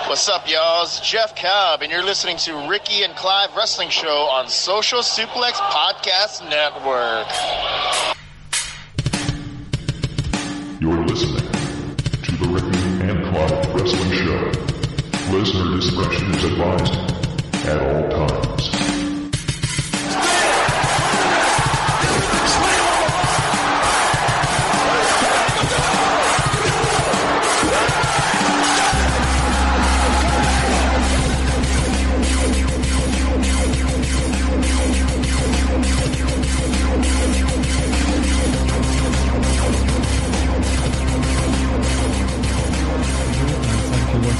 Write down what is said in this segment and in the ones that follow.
What's up, y'all? It's Jeff Cobb, and you're listening to Ricky and Clive Wrestling Show on Social Suplex Podcast Network. You're listening to the Ricky and Clive Wrestling Show. Listener discretion is advised at all times.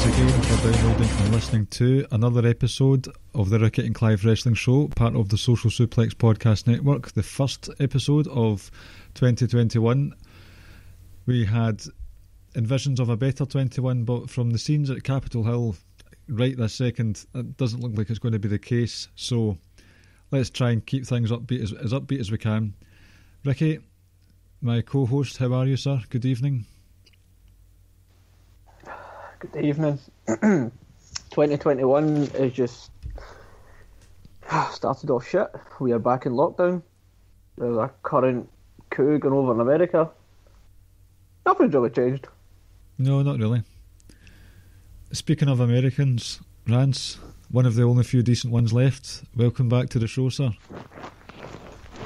Again for downloading and listening to another episode of the Ricky and Clive Wrestling Show, part of the Social Suplex Podcast Network, the first episode of 2021. We had envisions of a better 21, but from the scenes at Capitol Hill right this second, it doesn't look like it's going to be the case, so let's try and keep things upbeat as upbeat as we can. Ricky, my co-host, how are you, sir? Good evening. Good evening. 2021 is just started off shit. We are back in lockdown. There's a current coup going over in America. Nothing's really changed. No, not really. Speaking of Americans, Rance, one of the only few decent ones left. Welcome back to the show, sir.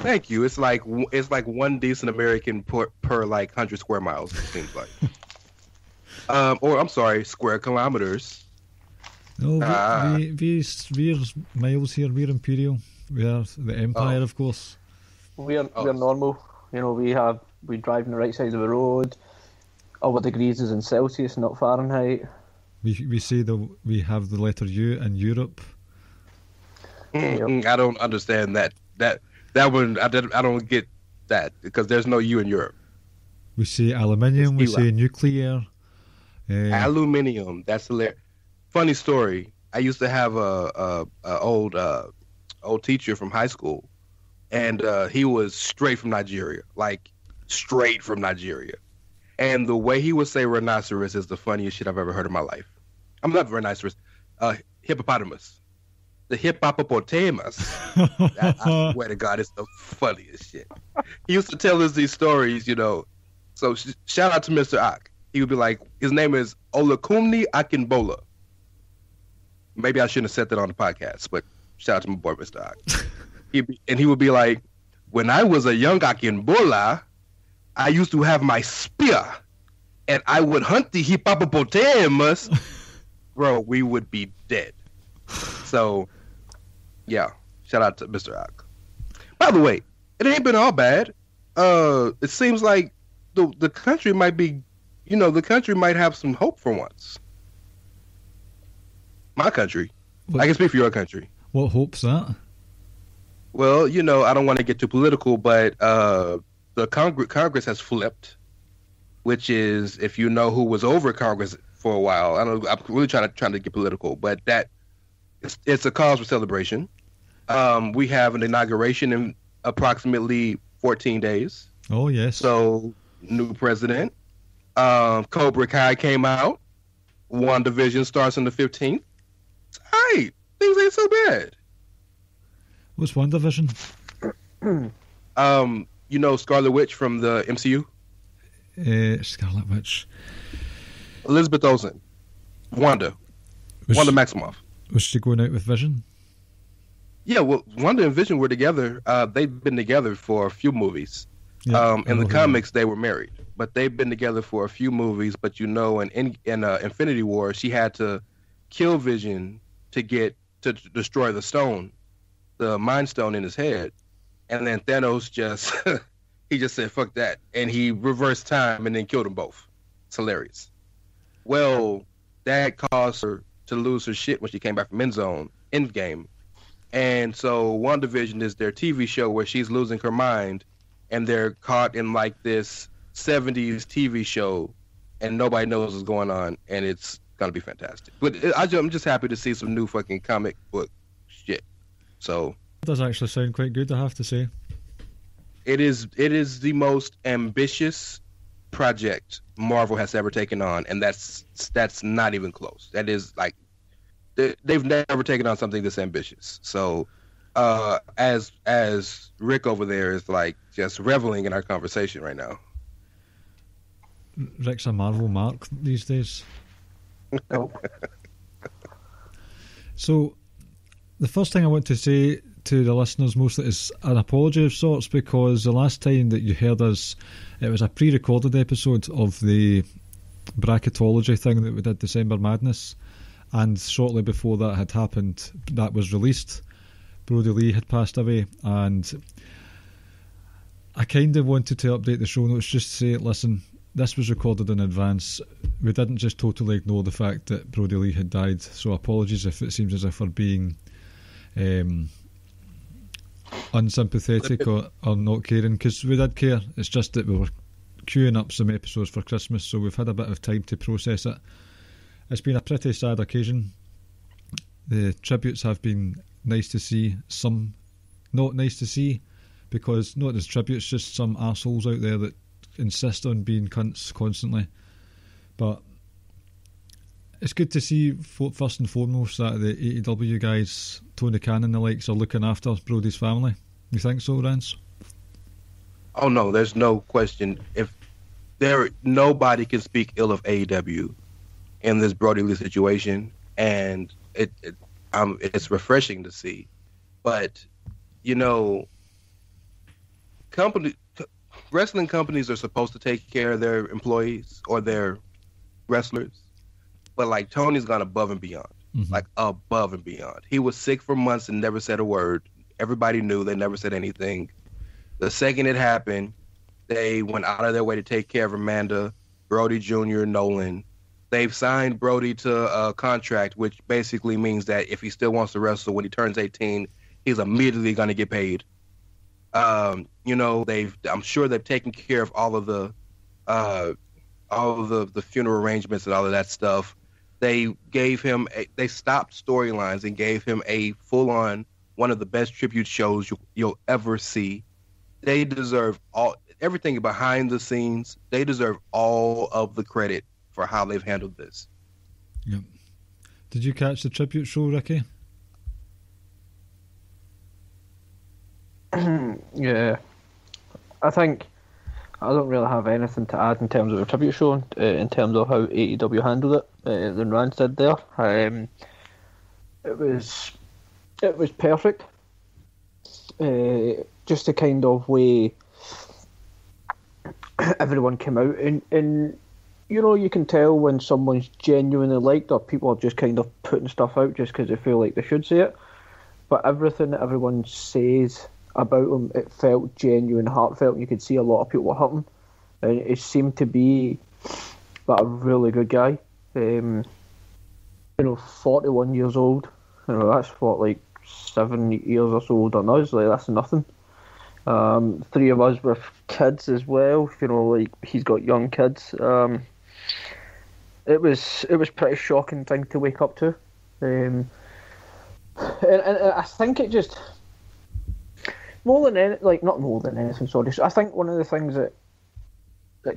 Thank you. It's like one decent American per like 100 square miles, it seems like. Or I'm sorry, square kilometers. No, we're miles here. We're imperial. We are the empire, of course. We're normal. You know, we drive on the right side of the road. Our degrees is in Celsius, not Fahrenheit. We say that we have the letter U in Europe. I don't understand that one. I don't get that because there's no U in Europe. We say aluminium. We say nuclear. Aluminium. That's hilarious. Funny story. I used to have a old teacher from high school, and he was straight from Nigeria, like straight from Nigeria. And the way he would say rhinoceros is the funniest shit I've ever heard in my life. I'm not rhinoceros. Hippopotamus. The hippopotamus. I swear to God, it's the funniest shit. He used to tell us these stories, you know. So shout out to Mr. Ak. He would be like, his name is Olakunmi Akinbola. Maybe I shouldn't have said that on the podcast, but shout out to my boy, Mr. Ak. He would be like, when I was a young Akinbola, I used to have my spear, and I would hunt the hippopotamus. Bro, we would be dead. So, yeah, shout out to Mr. Ak. By the way, it ain't been all bad. It seems like the country might be, you know, the country might have some hope for once. My country. I can speak for your country. What hope's that? Well, you know, I don't want to get too political, but the Congress has flipped, which is, if you know who was over Congress for a while, I'm really trying to get political, but it's a cause for celebration. We have an inauguration in approximately 14 days. Oh, yes. So, new president. Cobra Kai came out. WandaVision starts on the 15th. It's all right. Things ain't so bad. What's WandaVision? You know Scarlet Witch from the MCU? Scarlet Witch. Elizabeth Olsen. Wanda Maximoff. Was she going out with Vision? Yeah, well, Wanda and Vision were together. They've been together for a few movies. Yeah, in the comics, they were married. But they've been together for a few movies. But you know, in Infinity War, she had to kill Vision to destroy the stone, the Mind Stone in his head, and then Thanos just said fuck that, and he reversed time and then killed them both. It's hilarious. Well, that caused her to lose her shit when she came back from Endgame, and so WandaVision is their TV show where she's losing her mind, and they're caught in like this 70s TV show, and nobody knows what's going on, and it's gonna be fantastic. But I'm just happy to see some new fucking comic book shit. So it does actually sound quite good, I have to say. It is the most ambitious project Marvel has ever taken on, and that's not even close. That is like they've never taken on something this ambitious. So, as Rick over there is like just reveling in our conversation right now. Rick's a Marvel mark these days. Nope. So, the first thing I want to say to the listeners mostly is an apology of sorts, because the last time that you heard us, it was a pre-recorded episode of the bracketology thing that we did, December Madness, and shortly before that had happened, that was released. Brodie Lee had passed away, and I kind of wanted to update the show notes just to say, listen, this was recorded in advance. We didn't just totally ignore the fact that Brodie Lee had died, so apologies if it seems as if we're being unsympathetic or not caring, because we did care. It's just that we were queuing up some episodes for Christmas, so we've had a bit of time to process it. It's been a pretty sad occasion. The tributes have been nice to see, some not nice to see, because not as tributes, just some arseholes out there that insist on being cunts constantly. But it's good to see, first and foremost, that the AEW guys, Tony Khan and the likes, are looking after Brodie's family. You think so, Rance? Oh no, there's no question. If nobody can speak ill of AEW in this Brodie Lee situation, and it's refreshing to see. But you know, wrestling companies are supposed to take care of their employees or their wrestlers, but like Tony's gone above and beyond, like above and beyond. He was sick for months and never said a word. Everybody knew. They never said anything. The second it happened, they went out of their way to take care of Amanda, Brodie Jr., Nolan. They've signed Brodie to a contract, which basically means that if he still wants to wrestle when he turns 18, he's immediately going to get paid. You know, I'm sure they've taken care of all of the funeral arrangements and all of that stuff. They they stopped storylines and gave him a full-on, one of the best tribute shows you'll ever see. They deserve everything behind the scenes. They deserve all of the credit for how they've handled this. Yep. Did you catch the tribute show, Ricky? Yeah. I think I don't really have anything to add in terms of the tribute show, in terms of how AEW handled it than Rance did there. It was perfect. Just the kind of way everyone came out, and you know, you can tell when someone's genuinely liked, or people are just kind of putting stuff out just because they feel like they should say it. But everything that everyone says about him, it felt genuine, heartfelt, and you could see a lot of people were hurting. And it seemed to be a really good guy. You know, 41 years old. You know, that's what, like 7 years or so older than us. Like, that's nothing. 3 of us with kids as well. You know, like, he's got young kids. It was pretty shocking thing to wake up to. And I think it just, not more than anything, sorry. So I think one of the things that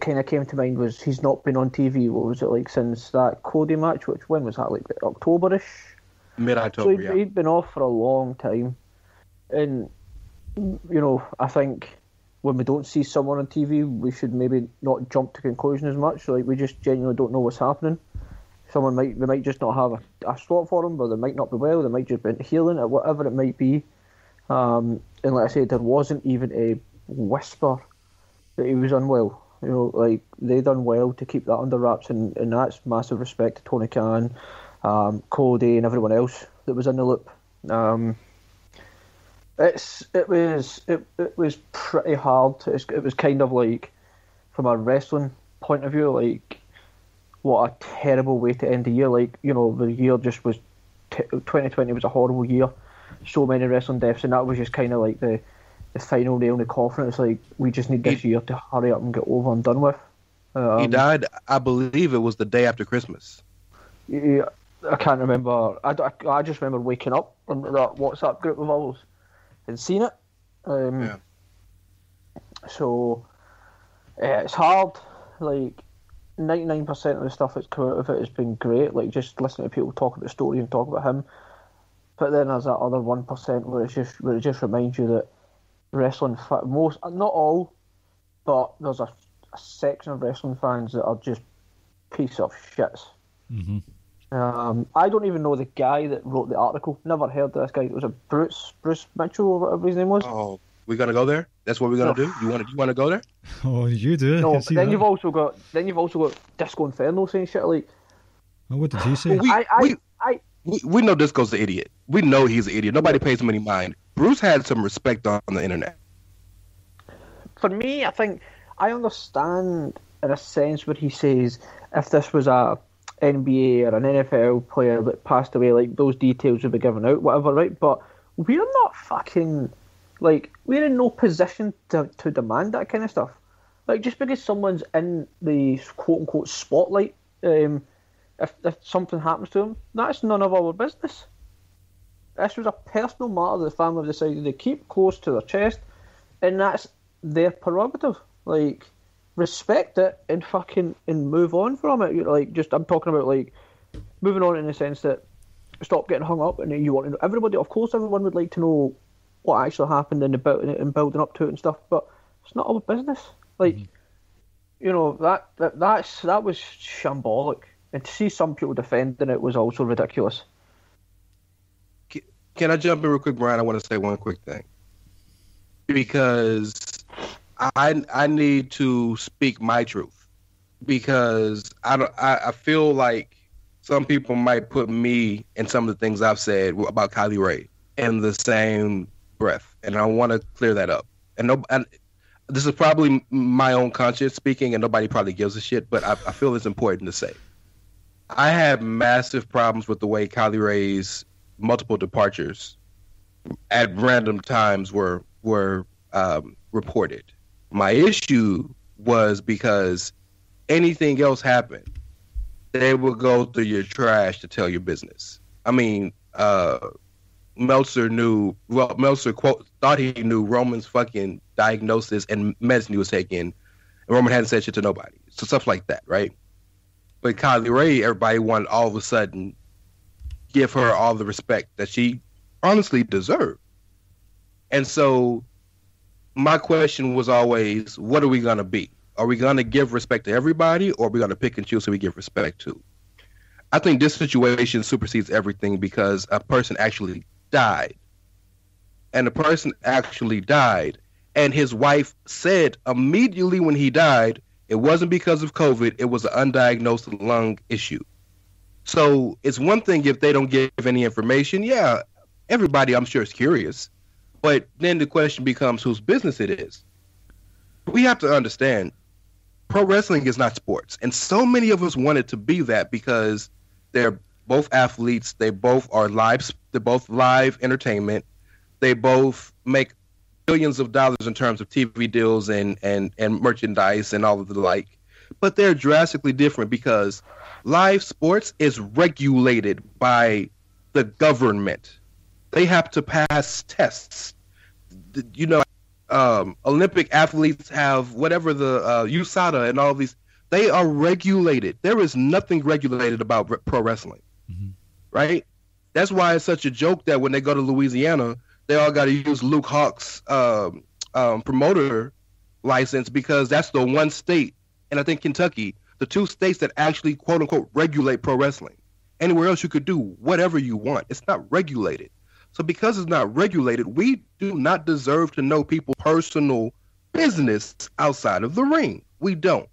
kind of came to mind was he's not been on TV, what was it, like, since that Cody match, which, when was that, like October-ish? Mid-October, so he'd been off for a long time. And, you know, I think when we don't see someone on TV, we should maybe not jump to conclusion as much. Like, we just genuinely don't know what's happening. We might just not have a slot for him, but they might not be well, they might just be healing, or whatever it might be. And like I said, there wasn't even a whisper that he was unwell. You know, like, they done well to keep that under wraps, and that's massive respect to Tony Khan, Cody, and everyone else that was in the loop. It was pretty hard. It was kind of like, from a wrestling point of view, like, what a terrible way to end the year. Like, you know, the year just was 2020 was a horrible year. So many wrestling deaths, and that was just kind of like the final nail in the coffin. It's like, we just need this year to hurry up and get over and done with. He died, I believe it was the day after Christmas. Yeah, I can't remember. I just remember waking up on that WhatsApp group of ours and seeing it. So it's hard. Like, 99% of the stuff that's come out of it has been great. Like, just listening to people talk about the story and talk about him. But then there's that other 1% where it just reminds you that wrestling most, not all, but there's a section of wrestling fans that are just piece of shits. Mm-hmm. I don't even know the guy that wrote the article. Never heard of this guy. It was a Bruce Mitchell or whatever his name was. Oh, we're gonna go there. That's what we're gonna do. You want to go there? Oh, you do. No, but then you've also got Disco Inferno saying shit like. Oh, what did he say? We know Disco's an idiot. We know he's an idiot. Nobody pays him any mind. Bruce had some respect on the internet. For me, I think I understand in a sense what he says. If this was a NBA or an NFL player that passed away, like, those details would be given out, whatever, right? But we're not fucking, like, we're in no position to demand that kind of stuff. Like, just because someone's in the quote-unquote spotlight, if something happens to them, that's none of our business. This was a personal matter the family decided to keep close to their chest, and that's their prerogative. Like, respect it and move on from it. Like, just, I'm talking about, like, moving on in the sense that stop getting hung up and you want to know. Of course everyone would like to know what actually happened and building up to it and stuff, but it's not our business. Like, you know, that was shambolic, and to see some people defending it was also ridiculous. Can I jump in real quick, Brian? I want to say one quick thing, because I need to speak my truth, because I feel like some people might put me and some of the things I've said about Kylie Rae in the same breath, and I want to clear that up. And this is probably my own conscience speaking, and nobody probably gives a shit, but I feel it's important to say. I had massive problems with the way Kylie Rae's multiple departures at random times were reported. My issue was because anything else happened, they would go through your trash to tell your business. I mean, Meltzer thought he knew Roman's fucking diagnosis and medicine he was taking, and Roman hadn't said shit to nobody. So stuff like that, right? But Kylie Rae, everybody wanted all of a sudden give her all the respect that she honestly deserved. And so my question was always, what are we going to be? Are we going to give respect to everybody, or are we going to pick and choose who we give respect to? I think this situation supersedes everything, because a person actually died. And the person actually died. And his wife said immediately when he died, it wasn't because of COVID, it was an undiagnosed lung issue. So it's one thing if they don't give any information. Yeah, everybody I'm sure is curious. But then the question becomes whose business it is. We have to understand, pro wrestling is not sports. And so many of us want it to be that, because they're both athletes, they both are they're both live entertainment, they both make billions of dollars in terms of TV deals and merchandise and all of the like. But they're drastically different, because live sports is regulated by the government. They have to pass tests. You know, Olympic athletes have whatever the USADA and all these. They are regulated. There is nothing regulated about pro wrestling, right? That's why it's such a joke that when they go to Louisiana, they all got to use Luke Hawk's promoter license, because that's the one state, and I think Kentucky, the two states that actually quote unquote regulate pro wrestling. Anywhere else you could do whatever you want. It's not regulated. So because it's not regulated, we do not deserve to know people's personal business outside of the ring. We don't.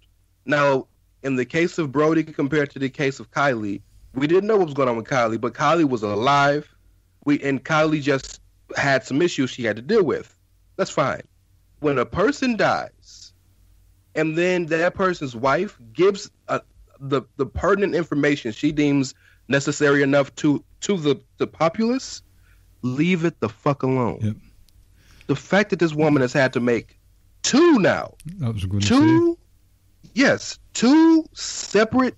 Now, in the case of Brodie compared to the case of Kylie, we didn't know what was going on with Kylie, but Kylie was alive. And Kylie just had some issues she had to deal with. That's fine. When a person dies, and then that person's wife gives the pertinent information she deems necessary enough to the populace, leave it the fuck alone. Yep. The fact that this woman has had to make two separate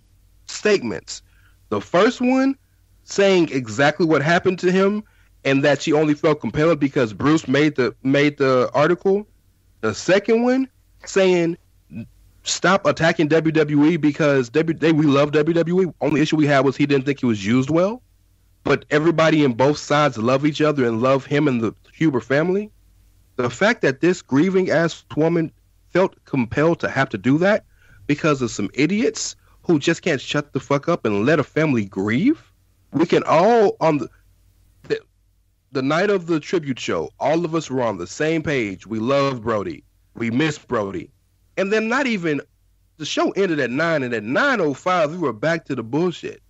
statements. The first one saying exactly what happened to him, and that she only felt compelled because Bruce made the article. The second one saying stop attacking WWE because we love WWE. Only issue we had was he didn't think he was used well. But everybody in both sides love each other and love him and the Huber family. The fact that this grieving ass woman felt compelled to have to do that because of some idiots who just can't shut the fuck up and let a family grieve. We can all, on the night of the tribute show, all of us were on the same page. We love Brodie. We miss Brodie. And then the show ended at 9, and at 9:05, we were back to the bullshit.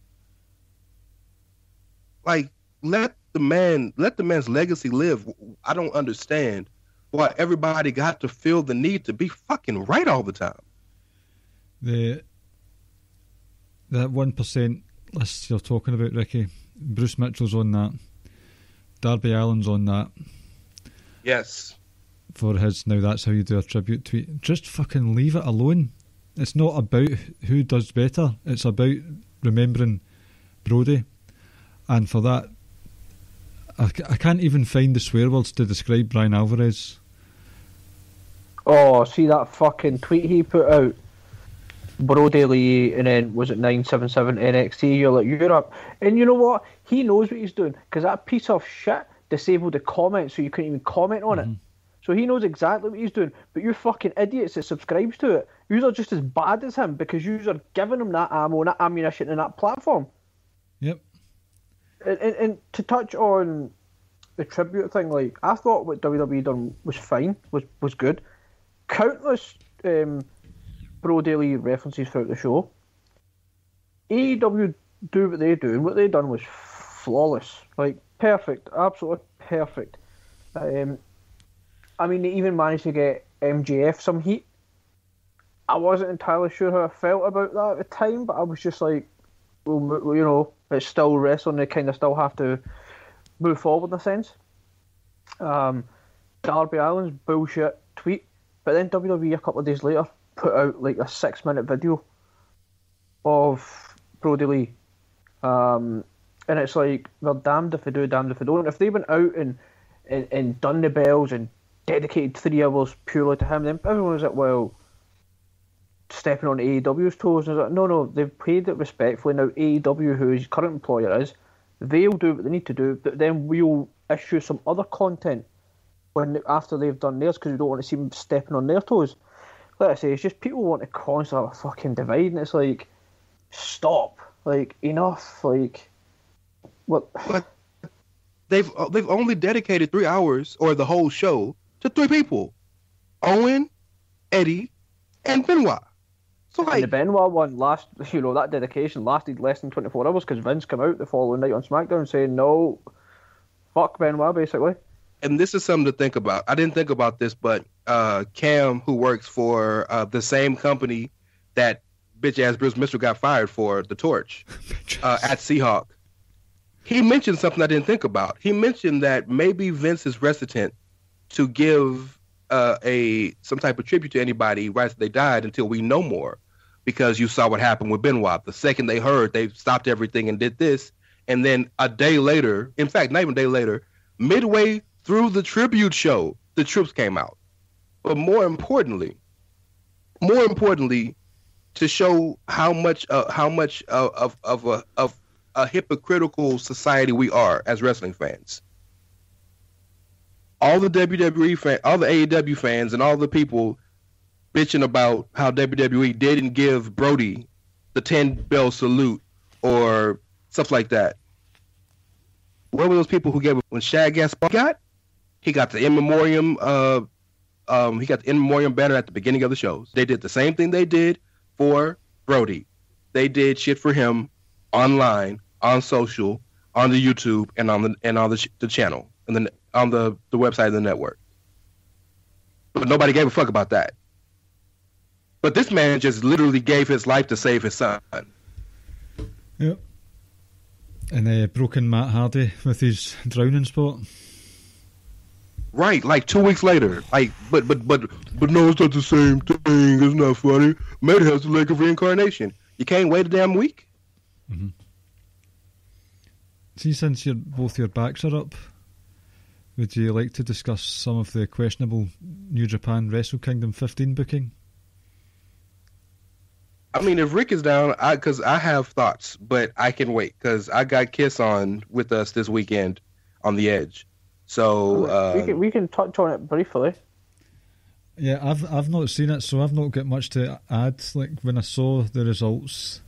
Like, let the man's legacy live. I don't understand why everybody got to feel the need to be fucking right all the time. That 1% list you're talking about, Ricky, Bruce Mitchell's on that. Darby Allin's on that. Yes. For his Now That's How You Do a Tribute tweet. Just fucking leave it alone. It's not about who does better. It's about remembering Brodie. And for that, I can't even find the swear words to describe Brian Alvarez. Oh, see that fucking tweet he put out? Brodie Lee, and then was it 977 NXT? You're like, you're up. And you know what? He knows what he's doing, because that piece of shit disabled the comments so you couldn't even comment on it. So he knows exactly what he's doing. But you fucking idiots that subscribes to it, you are just as bad as him because you are giving him that ammo and that ammunition and that platform. Yep. And to touch on the tribute thing, like, I thought what WWE done was fine, was good. Countless Brodie Lee references throughout the show. AEW do what they do, and what they done was flawless. Like, perfect, absolutely perfect. I mean, they even managed to get MJF some heat. I wasn't entirely sure how I felt about that at the time, but I was just like, well, you know, it's still wrestling, they kind of still have to move forward in a sense. Darby Allin's bullshit tweet, but then WWE a couple of days later put out like a 6-minute video of Brodie Lee. And it's like, they're damned if they do, damned if they don't. If they went out and done the bells and dedicated 3 hours purely to him, then everyone was like, well, stepping on AEW's toes. And I was like, no, they've paid it respectfully. Now AEW, who his current employer is, they'll do what they need to do, but then we'll issue some other content after they've done theirs, because we don't want to see them stepping on their toes. Like I say, it's just people want to constantly fucking divide, and it's like, stop, like, enough, like, what? But they've only dedicated 3 hours, or the whole show, to 3 people: Owen, Eddie, and Benoit. So, like, and the Benoit one that dedication lasted less than 24 hours because Vince came out the following night on SmackDown saying, no, fuck Benoit, basically. And this is something to think about. I didn't think about this, but Cam, who works for the same company that bitch-ass Bruce Mitchell got fired for, The Torch, at Seahawk, he mentioned something I didn't think about. He mentioned that maybe Vince is reticent to give some type of tribute to anybody right after they died until we know more, because you saw what happened with Benoit. The second they heard, they stopped everything and did this, and then a day later, in fact, not even a day later, midway through the tribute show, the troops came out. But more importantly, to show how much of a hypocritical society we are as wrestling fans. All the WWE fans, all the AEW fans, and all the people bitching about how WWE didn't give Brodie the 10-bell salute or stuff like that. Where were those people who gave it when Shad Gaspar got? He got the in memoriam. He got the in memoriam banner at the beginning of the shows. They did the same thing they did for Brodie. They did shit for him online, on social, on the YouTube, and on the channel, and then on the website of the network. But nobody gave a fuck about that. But this man just literally gave his life to save his son. Yep. And broken Matt Hardy with his drowning spot. Right, like 2 weeks later. Like, but no, it's not the same thing. It's not funny. Matt has the leg of reincarnation. You can't wait a damn week. Mm-hmm. See, since both your backs are up, would you like to discuss some of the questionable New Japan Wrestle Kingdom 15 booking? I mean, if Rick is down, because I have thoughts, but I can wait because I got Kiss on with us this weekend on the Edge. So we can touch on it briefly. Yeah, I've not seen it, so I've not got much to add. Like when I saw the results,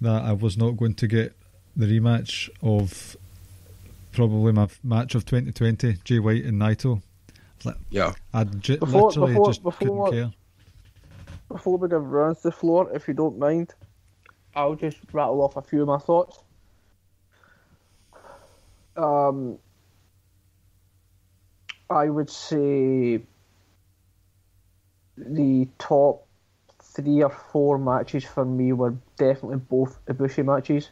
that I was not going to get the rematch of probably my match of 2020, Jay White and Naito. I was like, yeah, I literally just couldn't care. Before we give Rance the floor, if you don't mind, I'll just rattle off a few of my thoughts. I would say the top 3 or 4 matches for me were definitely both Ibushi matches.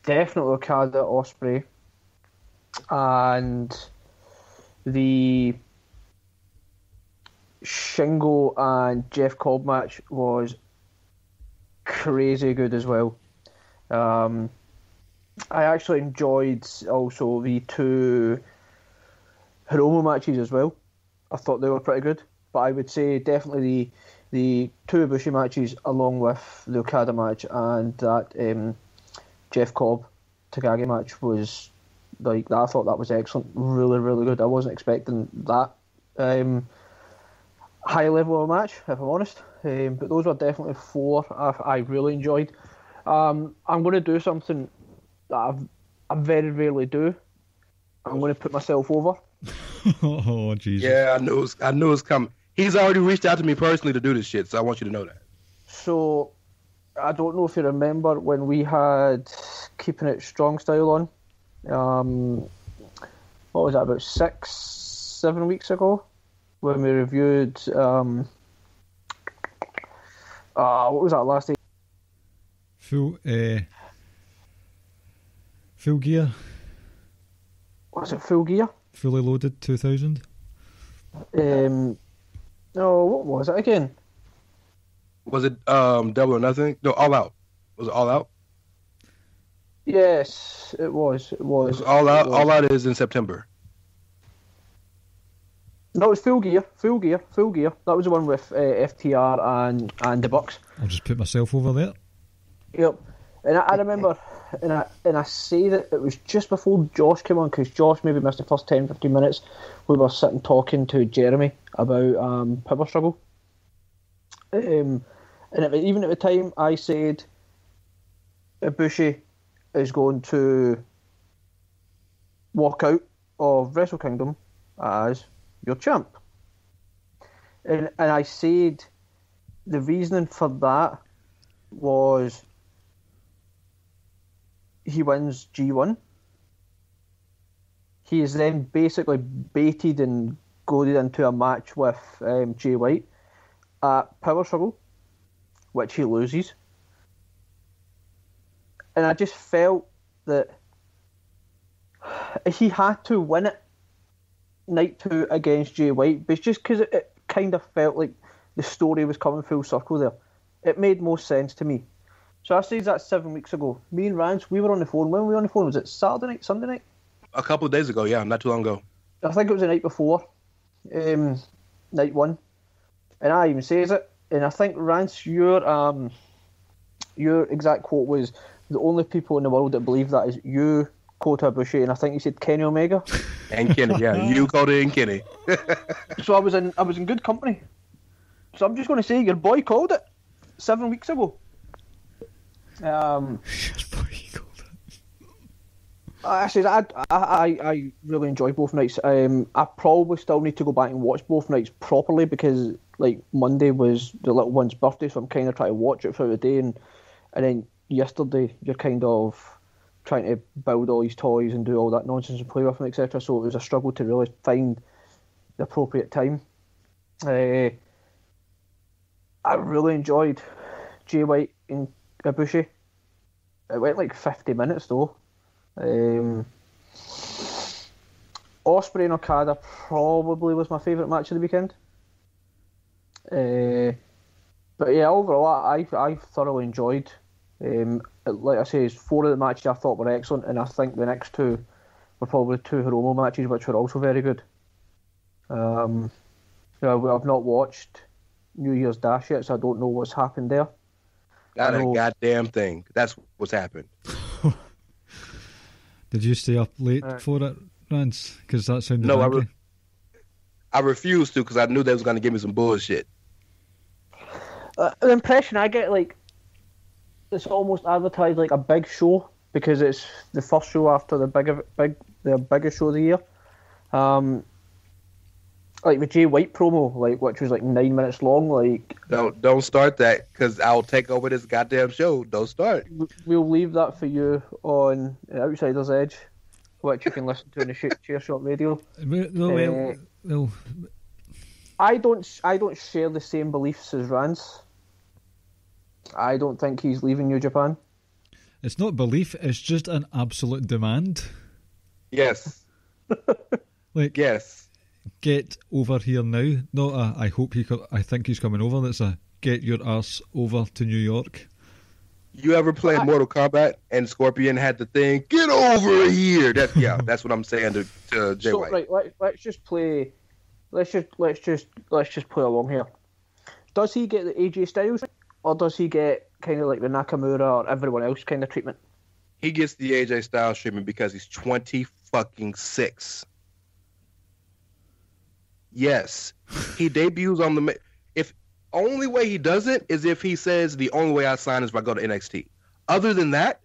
Definitely Okada, Ospreay, and the Shingo and Jeff Cobb match was crazy good as well. I actually enjoyed also the 2 Hiromu matches as well. I thought they were pretty good, but I would say definitely the 2 Ibushi matches along with the Okada match and that Jeff Cobb Takagi match was like that. I thought that was excellent, really, really good. I wasn't expecting that high level of a match, if I'm honest. But those were definitely 4 I really enjoyed. I'm going to do something that I very rarely do. I'm going to put myself over. Oh, Jesus. Yeah, I knew it's coming. He's already reached out to me personally to do this shit, so I want you to know that. So, I don't know if you remember when we had Keeping It Strong Style on. What was that, about 6-7 weeks ago? When we reviewed... what was that last day? Full Gear. Was it Full Gear? Fully Loaded 2000. No, what was it again? Was it Double or Nothing? No, All Out. Was it All Out? Yes, it was. It was All Out. All Out is in September. No, it's Full Gear. Full Gear. That was the one with FTR and the Bucks. I'll just put myself over there. Yep. And I remember, and I say that it was just before Josh came on, because Josh maybe missed the first 10-15 minutes. We were sitting talking to Jeremy about Power Struggle. And even at the time, I said Ibushi is going to walk out of Wrestle Kingdom as your champ. And I said the reasoning for that was he wins G1. He is then basically baited and goaded into a match with Jay White at Power Struggle, which he loses. And I just felt that he had to win it night 2 against Jay White, but it's just because it kind of felt like the story was coming full circle there. It made most sense to me. So I said that 7 weeks ago. Me and Rance, we were on the phone. When were we on the phone? Was it Saturday night, Sunday night? A couple of days ago, yeah, not too long ago. I think it was the night before, night 1. And I even says it. And I think, Rance, your exact quote was, the only people in the world that believe that is you, Kota Ibushi, and I think you said Kenny Omega. And Kenny, yeah. You, Kota, and Kenny. So I was in good company. So I'm just going to say, your boy called it 7 weeks ago. I really enjoyed both nights. I probably still need to go back and watch both nights properly because like Monday was the little one's birthday, so I'm kind of trying to watch it throughout the day, and then yesterday you're kind of trying to build all these toys and do all that nonsense and play with them, etc. So it was a struggle to really find the appropriate time. I really enjoyed Jay White and Ibushi. It went like 50 minutes though. Ospreay and Okada probably was my favourite match of the weekend. But yeah, overall I thoroughly enjoyed. Like I say, 4 of the matches I thought were excellent, and I think the next 2 were probably 2 Hiromu matches, which were also very good. I've not watched New Year's Dash yet, so I don't know what's happened there. Not a goddamn thing. That's what's happened. Did you stay up late for it, Rance? Because that sounded No, I refused to because I knew they was going to give me some bullshit. The impression I get, like, it's almost advertised like a big show because it's the first show after the biggest show of the year. Like the Jay White promo, like which was like 9 minutes long. Like, don't start that because I'll take over this goddamn show. Don't start. We'll leave that for you on Outsider's Edge, which you can listen to on the Chairshot radio. Well, I don't share the same beliefs as Rance. I don't think he's leaving New Japan. It's not belief; it's just an absolute demand. Yes. Like, yes. Get over here now. Not a, I think he's coming over. That's a get your ass over to New York. You ever played Mortal Kombat and Scorpion had the thing, get over here? That's what I'm saying to Jay White. Right, let's just play along here. Does he get the AJ Styles or does he get kind of like the Nakamura or everyone else kind of treatment? He gets the AJ Styles treatment because he's 26. Yes, he debuts on the. If only way he does it is if he says the only way I sign is if I go to NXT. Other than that,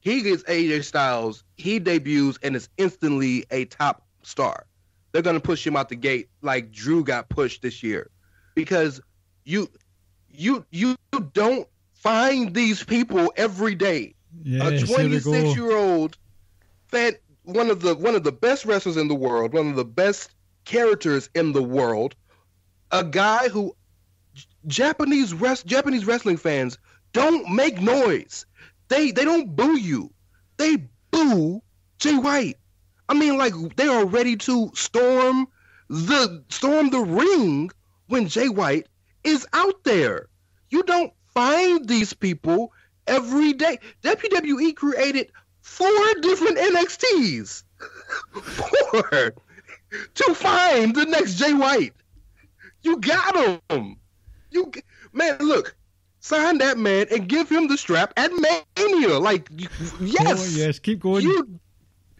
he gets AJ Styles. He debuts and is instantly a top star. They're gonna push him out the gate like Drew got pushed this year, because you don't find these people every day. Yes, a 26-year-old fan, one of the best wrestlers in the world, one of the best characters in the world, a guy who Japanese wrestling fans don't make noise. They don't boo you. They boo Jay White. I mean, like, they are ready to storm the ring when Jay White is out there. You don't find these people every day. WWE created 4 different NXTs. 4. To find the next Jay White. You got him. Man, look, sign that man and give him the strap at Mania. Like, yes. Oh, yes, keep going.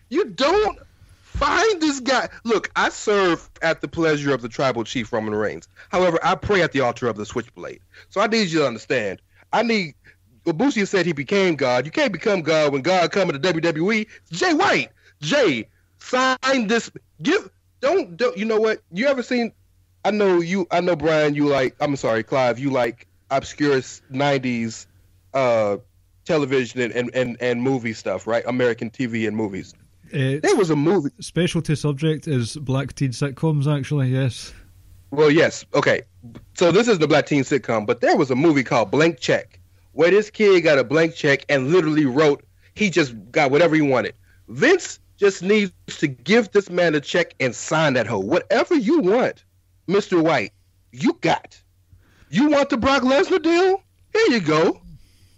You don't find this guy. Look, I serve at the pleasure of the tribal chief Roman Reigns. However, I pray at the altar of the Switchblade. So I need you to understand. Ibushi said he became God. You can't become God when God coming to WWE. It's Jay White. Jay, sign this. Don't you know what? You ever seen? I know Brian. Clive. You like obscure '90s television and movie stuff, right? American TV and movies. There was a movie. Specialty subject is black teen sitcoms. Actually, yes. Well, yes. Okay. So this is the black teen sitcom, but there was a movie called Blank Check, where this kid got a blank check and literally wrote. He just got whatever he wanted. Vince just needs to give this man a check and sign that hoe. Whatever you want, Mr. White, you got. You want the Brock Lesnar deal? Here you go.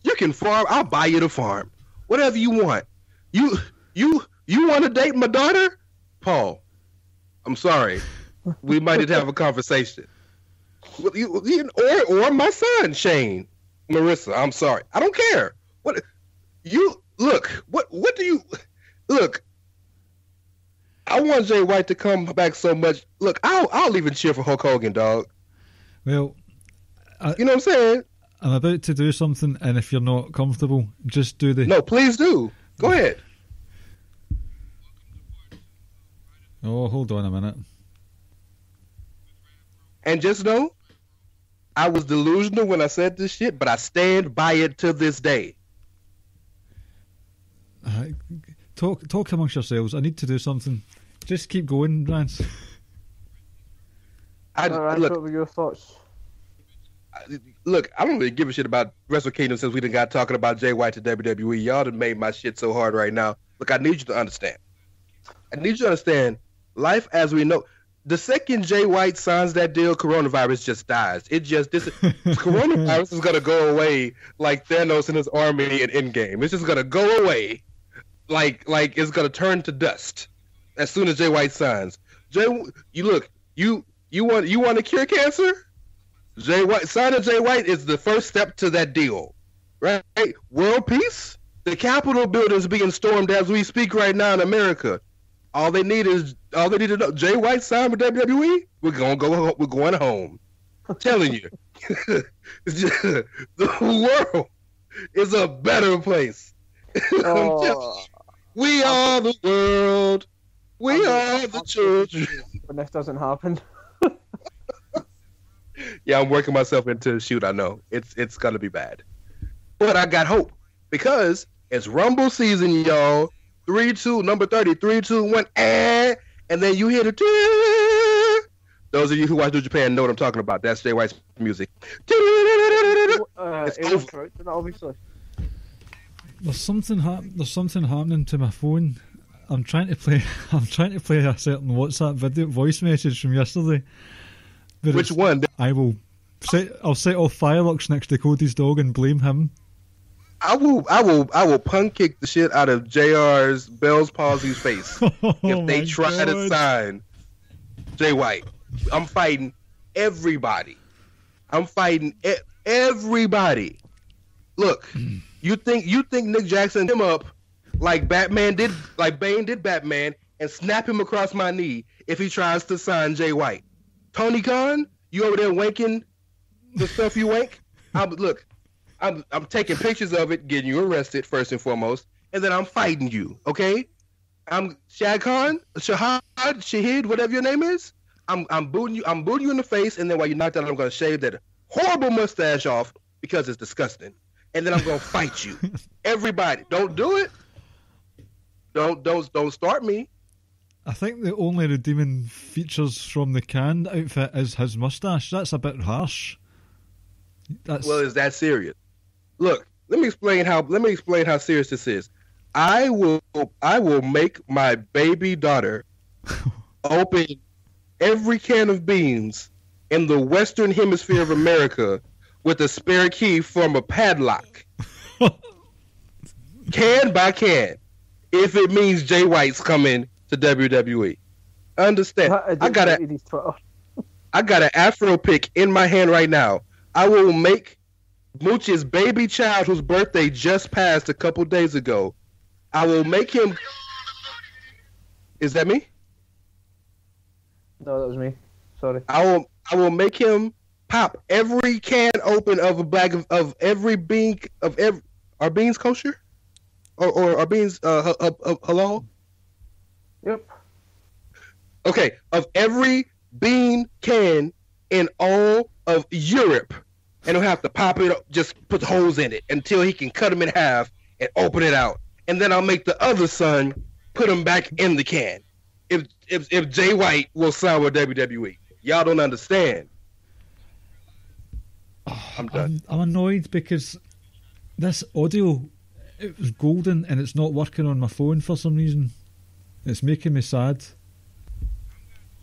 You can farm. I'll buy you the farm. Whatever you want. You want to date my daughter? Paul, I'm sorry. We might need to have a conversation. Or my son, Shane. Marissa, I'm sorry. I don't care. What do you look? I want Jay White to come back so much. Look, I'll even cheer for Hulk Hogan, dog. Well, you know what I'm saying? I'm about to do something, and if you're not comfortable, just do the... No, please do. Go ahead. Oh, hold on a minute. And just know, I was delusional when I said this shit, but I stand by it to this day. Talk amongst yourselves. I need to do something. Just keep going, Rance. Rance, what were your thoughts? Look, I don't really give a shit about Wrestle Kingdom since we done got talking about Jay White to WWE. Y'all done made my shit so hard right now. Look, I need you to understand. Life as we know. The second Jay White signs that deal, coronavirus just dies. Coronavirus is gonna go away like Thanos and his army in Endgame. It's just gonna go away, like it's gonna turn to dust as soon as Jay White signs. You want to cure cancer? Signing Jay White is the first step to that deal. right? World peace. The Capitol building is being stormed as we speak right now in America. All they need to know. Jay White signed with WWE. We're going home. I'm telling you, the world is a better place. Oh, we are the world. We are the children. when this doesn't happen. Yeah, I'm working myself into a shoot. I know it's gonna be bad, but I got hope because it's Rumble season, y'all. 3-2, number 30, 3, 2, 1, and then you hear the. Those of you who watch New Japan know what I'm talking about. That's Jay White's music. It's over. Obviously. There's something happening to my phone. I'm trying to play a certain WhatsApp voice message from yesterday. But Which one? I'll set off fireworks next to Cody's dog and blame him. I will pun kick the shit out of JR's Bell's Palsy's face if they try to sign Jay White. I'm fighting everybody. Everybody. Look, you think Nick Jackson him up like Bane did Batman and snap him across my knee if he tries to sign Jay White. Tony Khan, you over there wanking the stuff you wank? I'm taking pictures of it, getting you arrested first and foremost, and then I'm fighting you, okay? I'm Shahid, whatever your name is. I'm booting you in the face, and then while you're knocked out, I'm gonna shave that horrible mustache off because it's disgusting. And then I'm gonna fight you. Everybody, don't do it. Don't start me. I think the only redeeming features from the canned outfit is his mustache. That's a bit harsh. Well, is that serious? Look, let me explain how serious this is. I will make my baby daughter open every can of beans in the Western Hemisphere of America with a spare key from a padlock. Can by can. If it means Jay White's coming to WWE. Understand. I got an Afro pick in my hand right now. I will make Mooch's baby child, whose birthday just passed a couple days ago. I will make him. Is that me? No, that was me. Sorry. I will make him pop every can open of a bag of every bean of every. Are beans kosher? Or are beans halal? Yep. Okay, of every bean can in all of Europe, and he'll have to pop it up, just put holes in it until he can cut them in half and open it out, and then I'll make the other son put them back in the can. If Jay White will sign with WWE, y'all don't understand. I'm done. I'm annoyed because this audio, it was golden and it's not working on my phone for some reason. It's making me sad.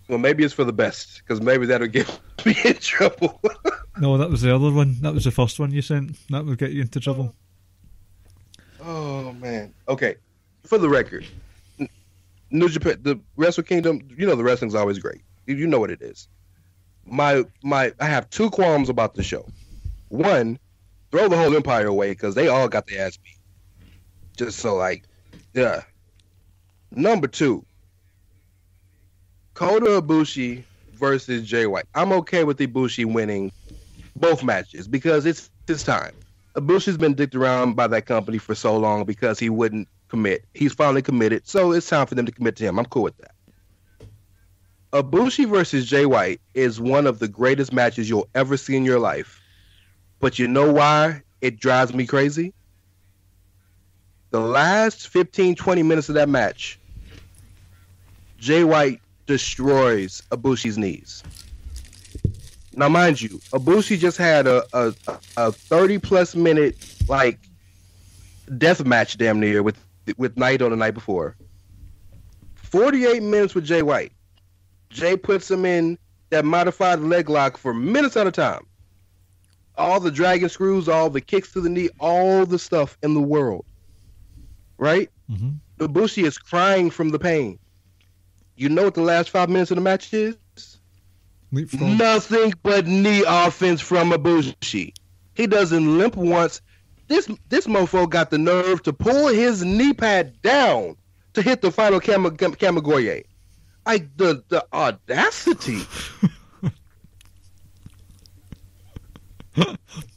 Well, maybe it's for the best, because maybe that'll get me in trouble. No, that was the other one. That was the first one you sent. That would get you into trouble. Oh, man. Okay. For the record, New Japan, the Wrestle Kingdom, you know the wrestling's always great. You know what it is. I have two qualms about the show. One, throw the whole empire away, because they all got their ass beat. Just so, yeah. Number two, Kota Ibushi versus Jay White. I'm okay with Ibushi winning both matches because it's his time. Ibushi's been dicked around by that company for so long because he wouldn't commit. He's finally committed, so it's time for them to commit to him. I'm cool with that. Ibushi versus Jay White is one of the greatest matches you'll ever see in your life. But you know why it drives me crazy? The last 15, 20 minutes of that match, Jay White destroys Ibushi's knees. Now, mind you, Ibushi just had a 30-plus minute, death match damn near with Naito the night before. 48 minutes with Jay White. Jay puts him in that modified leg lock for minutes at a time. All the dragon screws, all the kicks to the knee, all the stuff in the world. Right? Mm-hmm. Ibushi is crying from the pain. You know what the last 5 minutes of the match is? Leapfrog. Nothing but knee offense from Ibushi. He doesn't limp once. this mofo got the nerve to pull his knee pad down to hit the final Kamigoye. The audacity.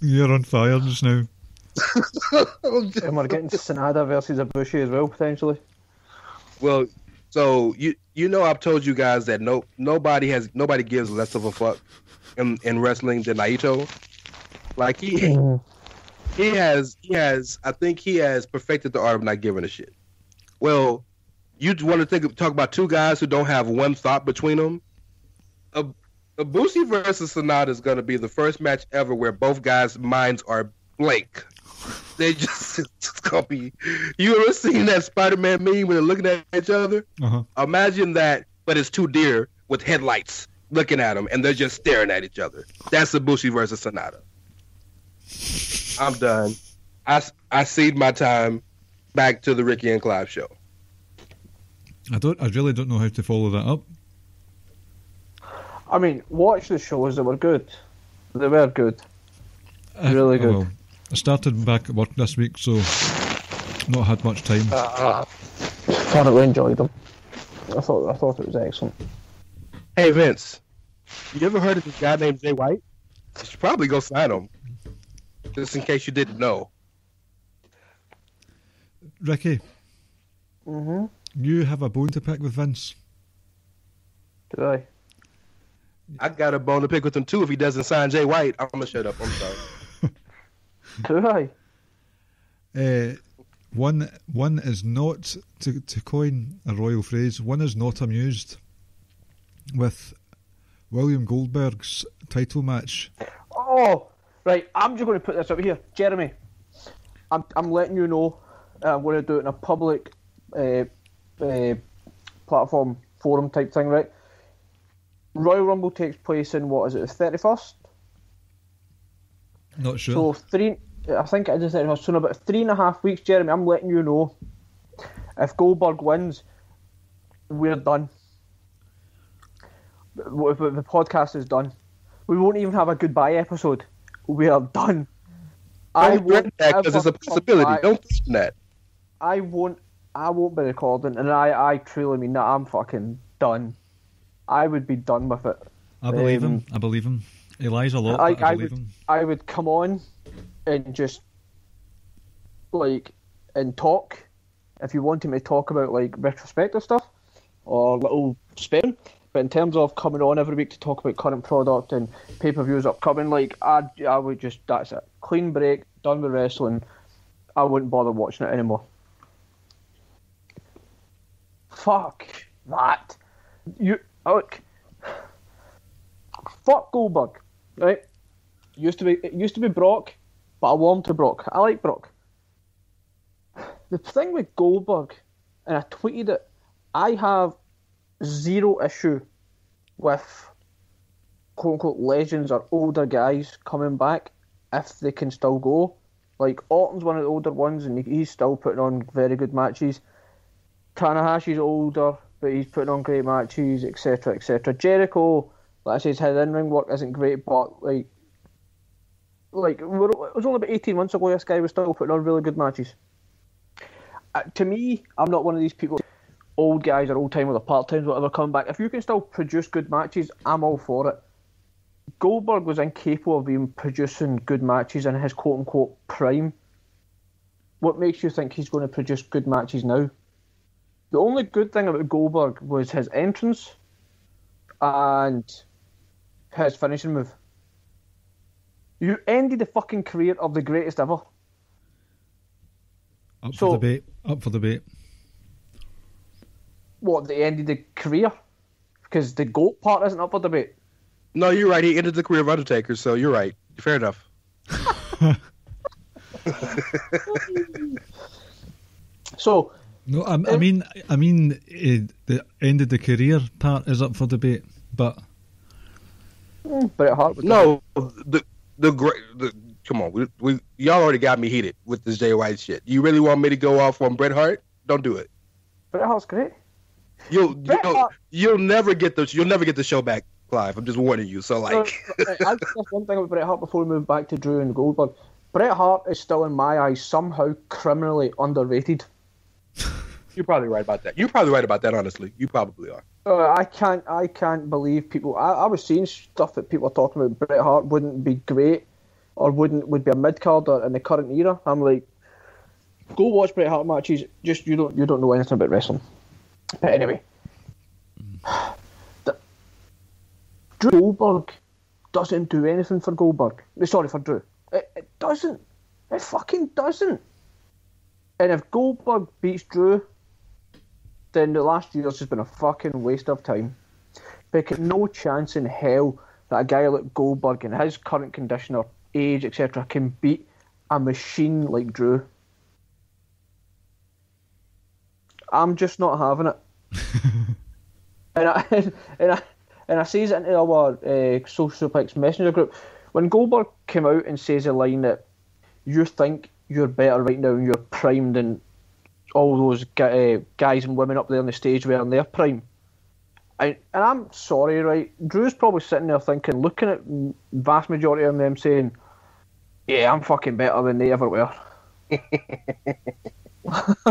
You're on fire just now. And we're getting Sanada versus Ibushi as well, potentially. Well, so you know I've told you guys that nobody gives less of a fuck in wrestling than Naito. Like he has I think he has perfected the art of not giving a shit. Well, you want to talk about two guys who don't have one thought between them? Ibushi versus Sanada is going to be the first match ever where both guys' minds are blank. They just it's gonna be. You ever seen that Spider-Man meme when they're looking at each other? Uh-huh. Imagine that, but it's two deer with headlights looking at them, and they're just staring at each other. That's Ibushi versus Sanada. I'm done. I cede my time back to the Ricky and Clive show. I really don't know how to follow that up. I mean, watch the shows that were good. They were good. Really good. Well, I started back at work this week, so not had much time. Thoroughly enjoyed them. I thought it was excellent. Hey Vince, you ever heard of this guy named Jay White? You should probably go sign him. Just in case you didn't know. Ricky, you have a bone to pick with Vince. Do I? I got a bone to pick with him too if he doesn't sign Jay White. I'm gonna shut up. I'm sorry. Do I? One is not, to coin a royal phrase, one is not amused with William Goldberg's title match. Oh, right. I'm just going to put this up here. Jeremy, I'm letting you know I'm going to do it in a public platform, forum type thing, right? Royal Rumble takes place in, what is it, the 31st? Not sure. So I think it is the 31st. So in about 3.5 weeks, Jeremy, I'm letting you know, if Goldberg wins, we're done. The podcast is done. We won't even have a goodbye episode. We are done. I won't because it's a possibility. Don't threaten that. I won't be recording, and I truly mean that. I'm fucking done. I would be done with it. I believe him. He lies a lot, but I believe him. I would come on and just and talk. If you wanted me to talk about retrospective stuff or little spin, but in terms of coming on every week to talk about current product and pay-per-views upcoming, I would just, that's it. Clean break, done with wrestling. I wouldn't bother watching it anymore. Fuck that. Fuck Goldberg, right? It used to be Brock, but I warmed to Brock. I like Brock. The thing with Goldberg, and I tweeted it, I have zero issue with quote-unquote legends or older guys coming back if they can still go. Orton's one of the older ones, and he's still putting on very good matches. Tanahashi's older, but he's putting on great matches, etc., etc. Jericho, like I say, his in-ring work isn't great, but it was only about 18 months ago this guy was still putting on really good matches. To me, I'm not one of these people, old guys or old-timers or part-timers, whatever, coming back. If you can still produce good matches, I'm all for it. Goldberg was incapable of even producing good matches in his quote-unquote prime. What makes you think he's going to produce good matches now? The only good thing about Goldberg was his entrance and his finishing move. You ended the fucking career of the greatest ever. Up for debate. What, they ended the career? Because the GOAT part isn't up for debate. No, you're right. He ended the career of Undertaker, so you're right. Fair enough. So... No, I mean, the end of the career part is up for debate, but Bret Hart. No, come on, y'all already got me heated with this Jay White shit. You really want me to go off on Bret Hart? Don't do it. Bret Hart's great. You'll never get the show back, Clive. I'm just warning you. So I'll just one thing about Bret Hart before we move back to Drew and Goldberg. Bret Hart is still, in my eyes, somehow criminally underrated. You're probably right about that. You're probably right about that, honestly. You probably are. I can't believe people. I was seeing stuff that people are talking about. Bret Hart wouldn't be great, or would be a mid carder in the current era. I'm like, go watch Bret Hart matches. Just you don't know anything about wrestling. But anyway, Drew Goldberg doesn't do anything for Goldberg. Sorry, for Drew. It doesn't. It fucking doesn't. And if Goldberg beats Drew, then the last year's has been a fucking waste of time. Because no chance in hell that a guy like Goldberg in his current condition or age, etc., can beat a machine like Drew. I'm just not having it. and I says it into our Social Suplex Messenger group. When Goldberg came out and says a line that you think you're better right now and you're primed than all those guys and women up there on the stage were in their prime. And I'm sorry, right? Drew's probably sitting there thinking, looking at vast majority of them saying, yeah, I'm fucking better than they ever were.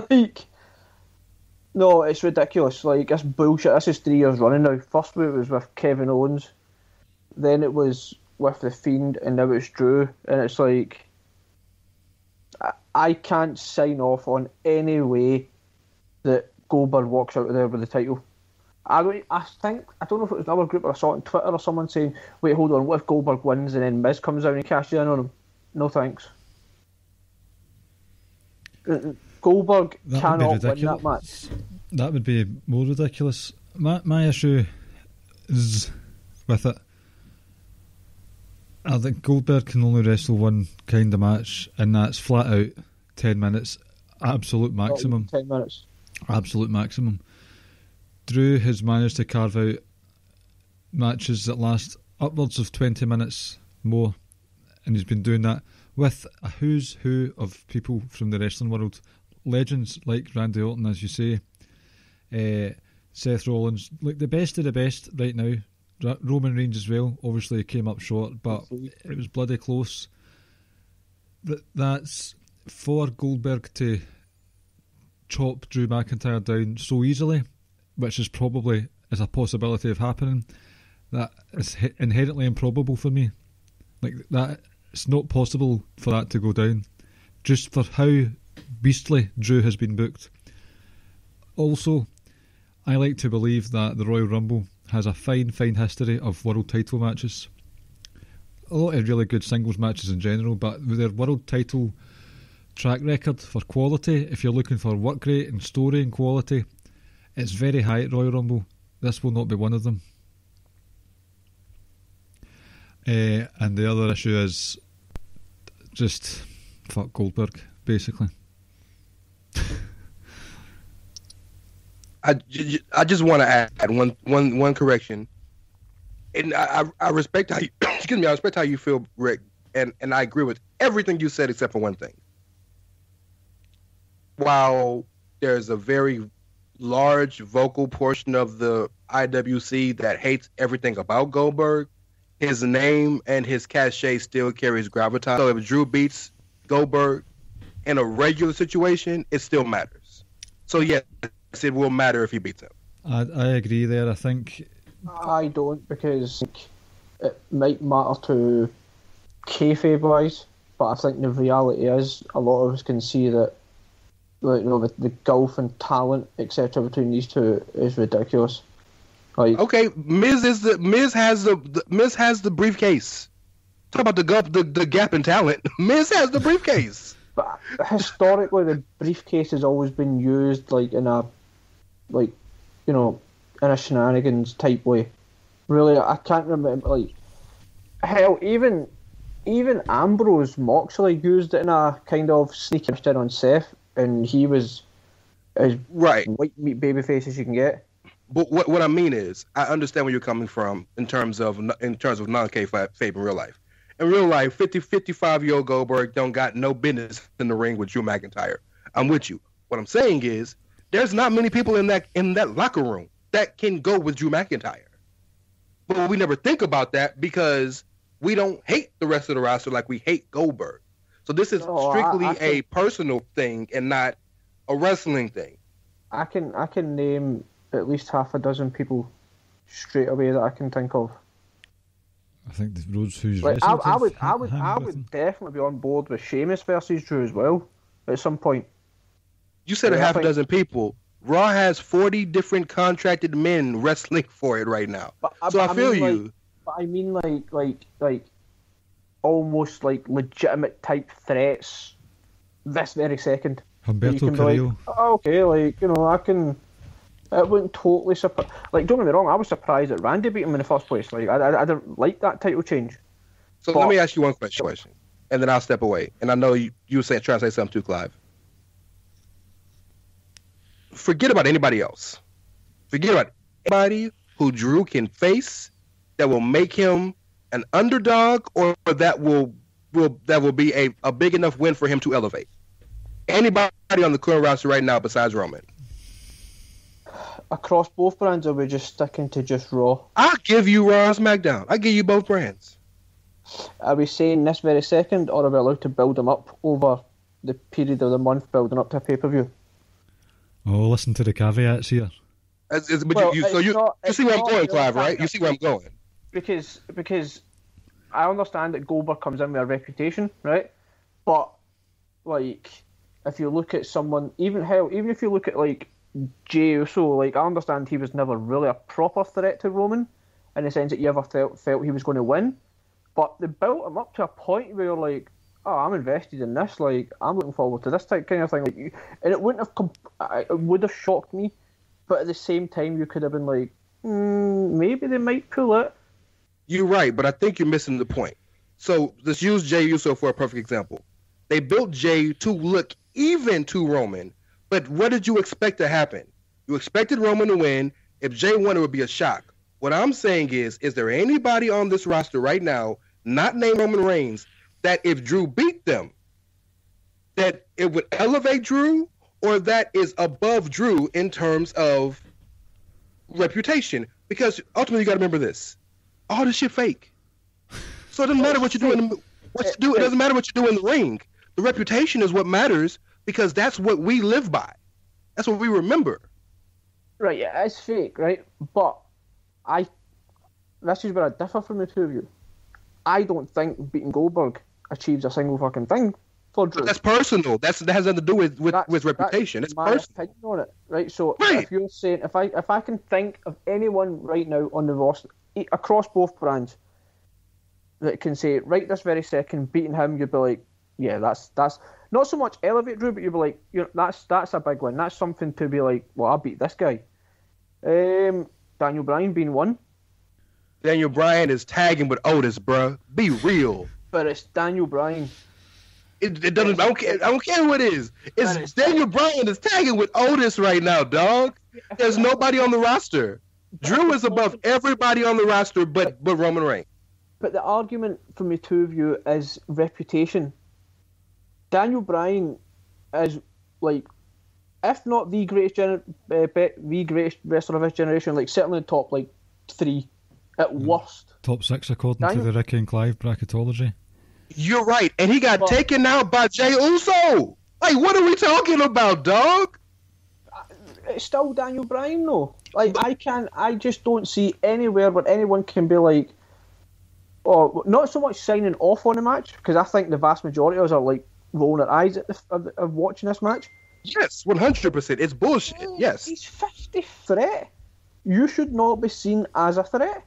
Like, no, it's ridiculous. Like, it's bullshit. This is 3 years running now. First it was with Kevin Owens, then it was with The Fiend, and now it's Drew. And it's like, I can't sign off on any way that Goldberg walks out of there with the title. I don't know if it was another group or I saw it on Twitter or someone saying, wait, hold on, what if Goldberg wins and then Miz comes out and cashes in on him? No thanks. Goldberg cannot win that match. That would be more ridiculous. My issue is with it, I think Goldberg can only wrestle one kind of match, and that's flat out 10 minutes, absolute maximum. 10 minutes. Absolute maximum. Drew has managed to carve out matches that last upwards of 20 minutes more, and he's been doing that with a who's who of people from the wrestling world. Legends like Randy Orton, as you say, Seth Rollins, like the best of the best right now. Roman Reigns as well, obviously came up short, but it was bloody close. That's for Goldberg to chop Drew McIntyre down so easily, which is probably is a possibility of happening. That is inherently improbable for me. Like that, it's not possible for that to go down, just for how beastly Drew has been booked. Also, I like to believe that the Royal Rumble has a fine history of world title matches. A lot of really good singles matches in general, but with their world title track record for quality, if you're looking for work rate and story and quality, it's very high at Royal Rumble. This will not be one of them. And the other issue is just fuck Goldberg, basically. I just want to add one correction, and I respect how you, excuse me, I respect how you feel, Rick, and I agree with everything you said except for one thing. While there's a very large vocal portion of the IWC that hates everything about Goldberg, his name and his cachet still carries gravitas. So if Drew beats Goldberg in a regular situation, it still matters. So yes, it will matter if he beats him. I agree there. I think I don't, because it might matter to kayfabe wise, but I think the reality is a lot of us can see that, like, you know, the gulf and talent etc. between these two is ridiculous. Like, okay, Miz has the briefcase. Talk about the gap in talent. Miz has the briefcase. But historically, the briefcase has always been used like in a, like, you know, in a shenanigans type way. Really, I can't remember. Like, hell, even Ambrose Moxley used it in a kind of sneaky in on Seth, and he was as right white meat babyface as you can get. But what I mean is, I understand where you're coming from in terms of non-kayfabe in real life. In real life, 55-year-old Goldberg don't got no business in the ring with Drew McIntyre. I'm with you. What I'm saying is, there's not many people in that locker room that can go with Drew McIntyre. But we never think about that because we don't hate the rest of the roster like we hate Goldberg. So this is strictly a personal thing and not a wrestling thing. I can name at least half a dozen people straight away that I can think of. I think the Rhodes who's like, wrestled. I would definitely be on board with Sheamus versus Drew as well at some point. You said a half a dozen people. Raw has 40 different contracted men wrestling for it right now. So I feel you. But I mean, like almost like legitimate type threats this very second. Humberto Carrillo. Like, oh, okay, like, you know, I can. It wouldn't totally surprise. Like, don't get me wrong, I was surprised that Randy beat him in the first place. Like, I didn't like that title change. So let me ask you one question, and then I'll step away. And I know you were trying to say something too, Clive. Forget about anybody else. Forget about anybody who Drew can face that will make him an underdog, or that will be a big enough win for him to elevate. Anybody on the current roster right now besides Roman? Across both brands, or are we just sticking to just Raw? I'll give you Raw and SmackDown. I'll give you both brands. Are we saying this very second, or are we allowed to build them up over the period of the month, building up to a pay-per-view? Oh, listen to the caveats here. You see where I'm going, Clive, right? You see where I'm going. Because I understand that Goldberg comes in with a reputation, right? But, like, if you look at someone, even if you look at, like, Jey Uso, like, I understand he was never really a proper threat to Roman in the sense that you ever felt he was going to win, but they built him up to a point where you're like, oh, I'm invested in this, like, I'm looking forward to this type kind of thing, like, and it would have shocked me, but at the same time you could have been like, maybe they might pull it. You're right, but I think you're missing the point. So let's use Jey Uso for a perfect example. They built Jey to look even to Roman. But what did you expect to happen? You expected Roman to win. If Jey won, it would be a shock. What I'm saying is there anybody on this roster right now, not named Roman Reigns, that if Drew beat them, that it would elevate Drew, or that is above Drew in terms of reputation? Because ultimately, you got to remember this: all this shit fake. So it doesn't matter what you do It doesn't matter what you do in the ring. The reputation is what matters. Because that's what we live by. That's what we remember. Right, yeah, it's fake, right? But this is where I differ from the two of you. I don't think beating Goldberg achieves a single fucking thing for Drew. But that's personal. That has nothing to do with reputation. It's my personal. opinion on it, right? So if you're saying, if I can think of anyone right now on the roster across both brands that can say right this very second, beating him, you'd be like, yeah, that's not so much elevate Drew, but you'd be like, that's a big win. That's something to be like, well, I beat this guy. Daniel Bryan being one. Daniel Bryan is tagging with Otis, bruh. Be real. But it's Daniel Bryan. It doesn't. I don't care who it is. It's Daniel Bryan is tagging with Otis right now, dog. There's nobody on the roster. Drew is above everybody on the roster, but Roman Reigns. But the argument from the two of you is reputation. Daniel Bryan is, like, if not the greatest wrestler of his generation, like, certainly the top, like, 3 at worst. Top 6 according to the Ricky and Clive bracketology. You're right, and he got taken out by Jey Uso. Like, what are we talking about, dog? It's still Daniel Bryan, though. Like, I just don't see anywhere where anyone can be like, oh, not so much signing off on the match, because I think the vast majority of us are, like, rolling their eyes at of watching this match. Yes, 100%. It's bullshit. Yes. He's 50 threat. You should not be seen as a threat.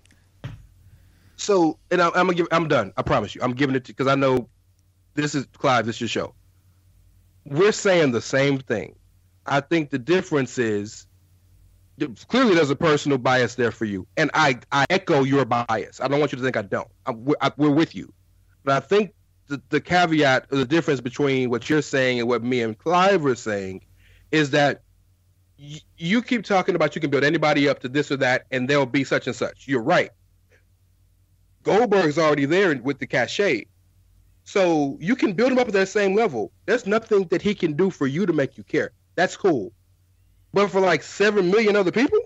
So, and I'm done. I promise you. I'm giving it to, because I know this is Clive. This is your show. We're saying the same thing. I think the difference is clearly there's a personal bias there for you, and I echo your bias. I don't want you to think I don't. We're with you, but I think the caveat or the difference between what you're saying and what me and Clive are saying is that you keep talking about you can build anybody up to this or that, and they'll be such and such. You're right. Goldberg's already there with the cachet. So you can build him up at that same level. There's nothing that he can do for you to make you care. That's cool. But for like 7 million other people,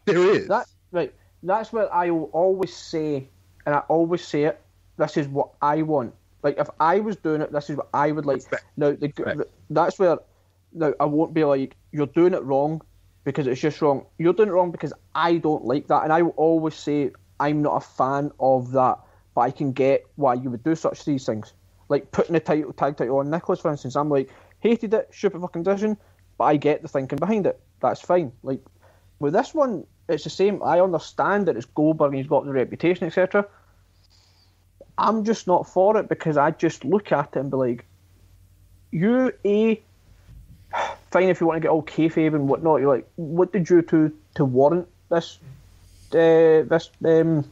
there is. Right. That's what I will always say, and I always say it. This is what I want. Like, if I was doing it, this is what I would like. Respect. Now, that's where. Now, I won't be like, you're doing it wrong because it's just wrong. You're doing it wrong because I don't like that, and I will always say I'm not a fan of that. But I can get why you would do such these things, like putting the tag title on Nicholas, for instance. I'm like, hated it, stupid fucking decision, but I get the thinking behind it. That's fine. Like with this one, it's the same. I understand that it's Goldberg and he's got the reputation, etc. I'm just not for it because I just look at it and be like, fine if you want to get all kayfabe and whatnot. You're like, what did you do to warrant this title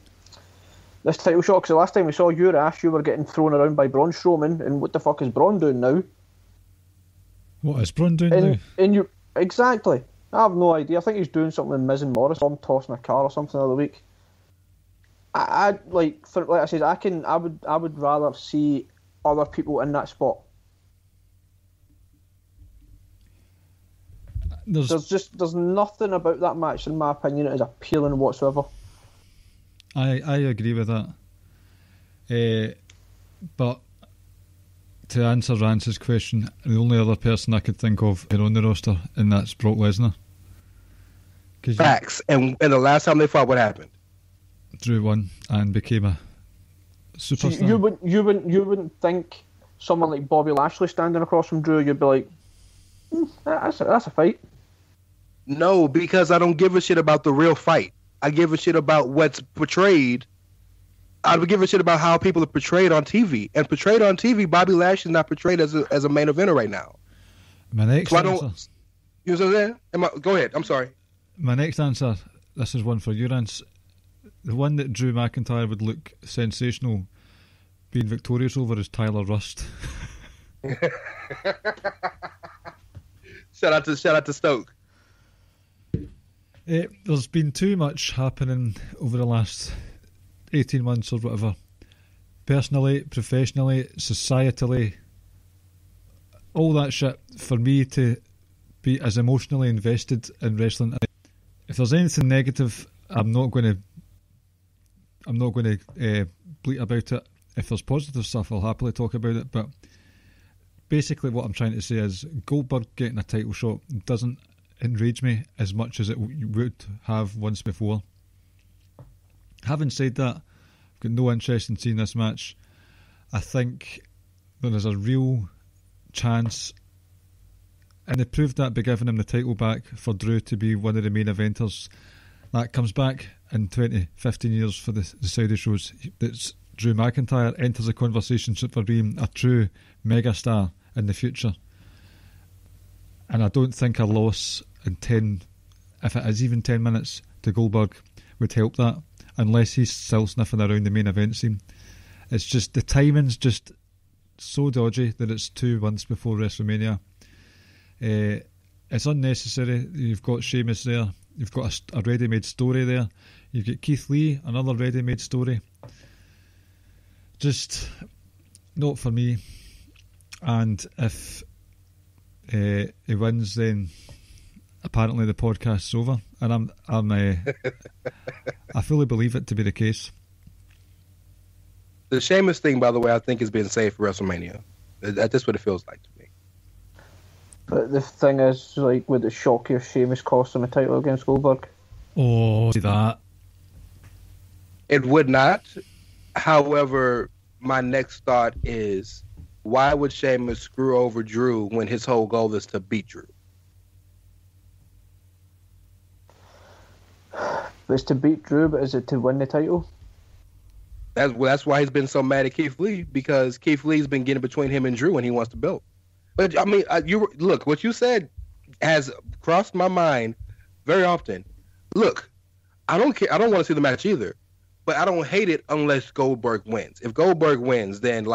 shot? Because the last time we saw your ass, you were getting thrown around by Braun Strowman, and what the fuck is Braun doing now? What is Braun doing now? Exactly. I have no idea. I think he's doing something with Miz and Morris. I'm tossing a car or something the other week. I like I said, I would rather see other people in that spot. There's nothing about that match, in my opinion, that is appealing whatsoever. I agree with that. But to answer Rance's question, the only other person I could think of on the roster, and that's Brock Lesnar. Facts. And the last time they fought, what happened? Drew won and became a superstar. So you wouldn't think someone like Bobby Lashley standing across from Drew, you'd be like, that's a fight. No, because I don't give a shit about the real fight. I give a shit about what's portrayed. I would give a shit about how people are portrayed on TV. And portrayed on TV, Bobby Lashley is not portrayed as a main eventer right now. My next answer. You know what I'm saying? Go ahead. I'm sorry. My next answer, this is one for you, Rance. The one that Drew McIntyre would look sensational being victorious over is Tyler Rust. Shout out to Stoke. There's been too much happening over the last 18 months or whatever. Personally, professionally, societally, all that shit for me to be as emotionally invested in wrestling. If there's anything negative, I'm not going to bleat about it. If there's positive stuff, I'll happily talk about it. But basically what I'm trying to say is Goldberg getting a title shot doesn't enrage me as much as it would have once before. Having said that, I've got no interest in seeing this match. I think there is a real chance, and they proved that by giving him the title back, for Drew to be one of the main eventers. That comes back in 20, 15 years for the Saudi shows. It's Drew McIntyre enters the conversation for being a true megastar in the future. And I don't think a loss in 10, if it is even 10 minutes, to Goldberg would help that, unless he's still sniffing around the main event scene. It's just, the timing's just so dodgy that it's 2 months before WrestleMania. It's unnecessary. You've got Sheamus there. You've got a ready-made story there. You've got Keith Lee, another ready-made story. Just not for me. And if he wins, then apparently the podcast's over, and I fully believe it to be the case. The Sheamus thing, by the way, I think has been saved for WrestleMania. That's what it feels like to me. But the thing is, like, would it shock you if Sheamus cost him a title against Goldberg? Oh, see that. It would not. However, my next thought is, why would Sheamus screw over Drew when his whole goal is to beat Drew? It's to beat Drew, but is it to win the title? That's why he's been so mad at Keith Lee, because Keith Lee's been getting between him and Drew and he wants to build. But I mean, look, what you said has crossed my mind very often. Look, I don't care. I don't want to see the match either, but I don't hate it unless Goldberg wins. If Goldberg wins, then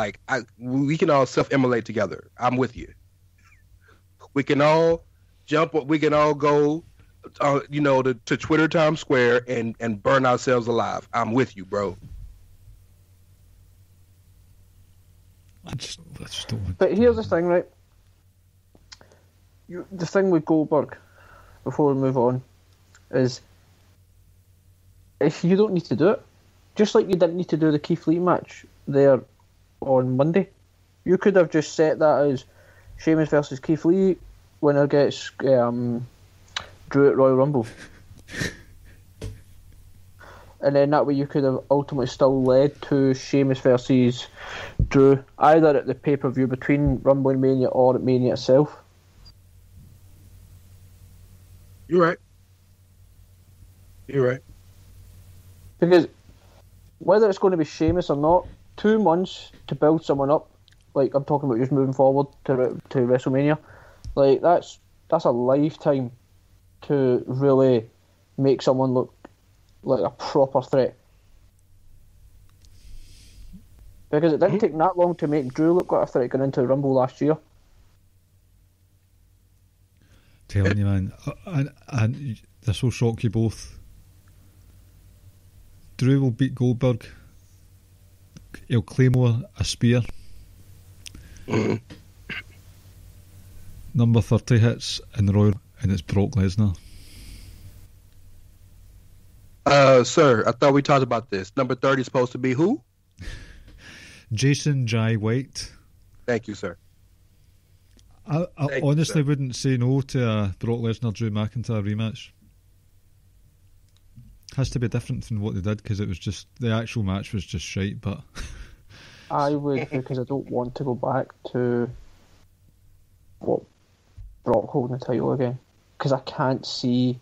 we can all self-immolate together. I'm with you. We can all jump. We can all go, to Twitter Times Square and burn ourselves alive. I'm with you, bro. I just don't. But here's the thing, right? The thing with Goldberg, before we move on, is if you don't need to do it, just like you didn't need to do the Keith Lee match there on Monday. You could have just set that as Sheamus versus Keith Lee, winner gets Drew at Royal Rumble. And then that way you could have ultimately still led to Sheamus versus Drew, either at the pay-per-view between Rumble and Mania or at Mania itself. You're right. You're right. Because whether it's going to be Sheamus or not, 2 months to build someone up, like I'm talking about just moving forward to WrestleMania, like that's a lifetime to really make someone look like a proper threat. Because it didn't take that long to make Drew look like a threat going into the Rumble last year. Telling you, man, and this will shock you both. Drew will beat Goldberg. He'll claymore a spear. Number 30 hits in the Royal, and it's Brock Lesnar. Sir, I thought we talked about this. Number 30 is supposed to be who? Jason Jai White. Thank you, sir. I honestly wouldn't say no to a Brock Lesnar Drew McIntyre rematch. Has to be different than what they did, because it was just, the actual match was just shite, but I would, because I don't want to go back to Brock holding the title again, because I can't see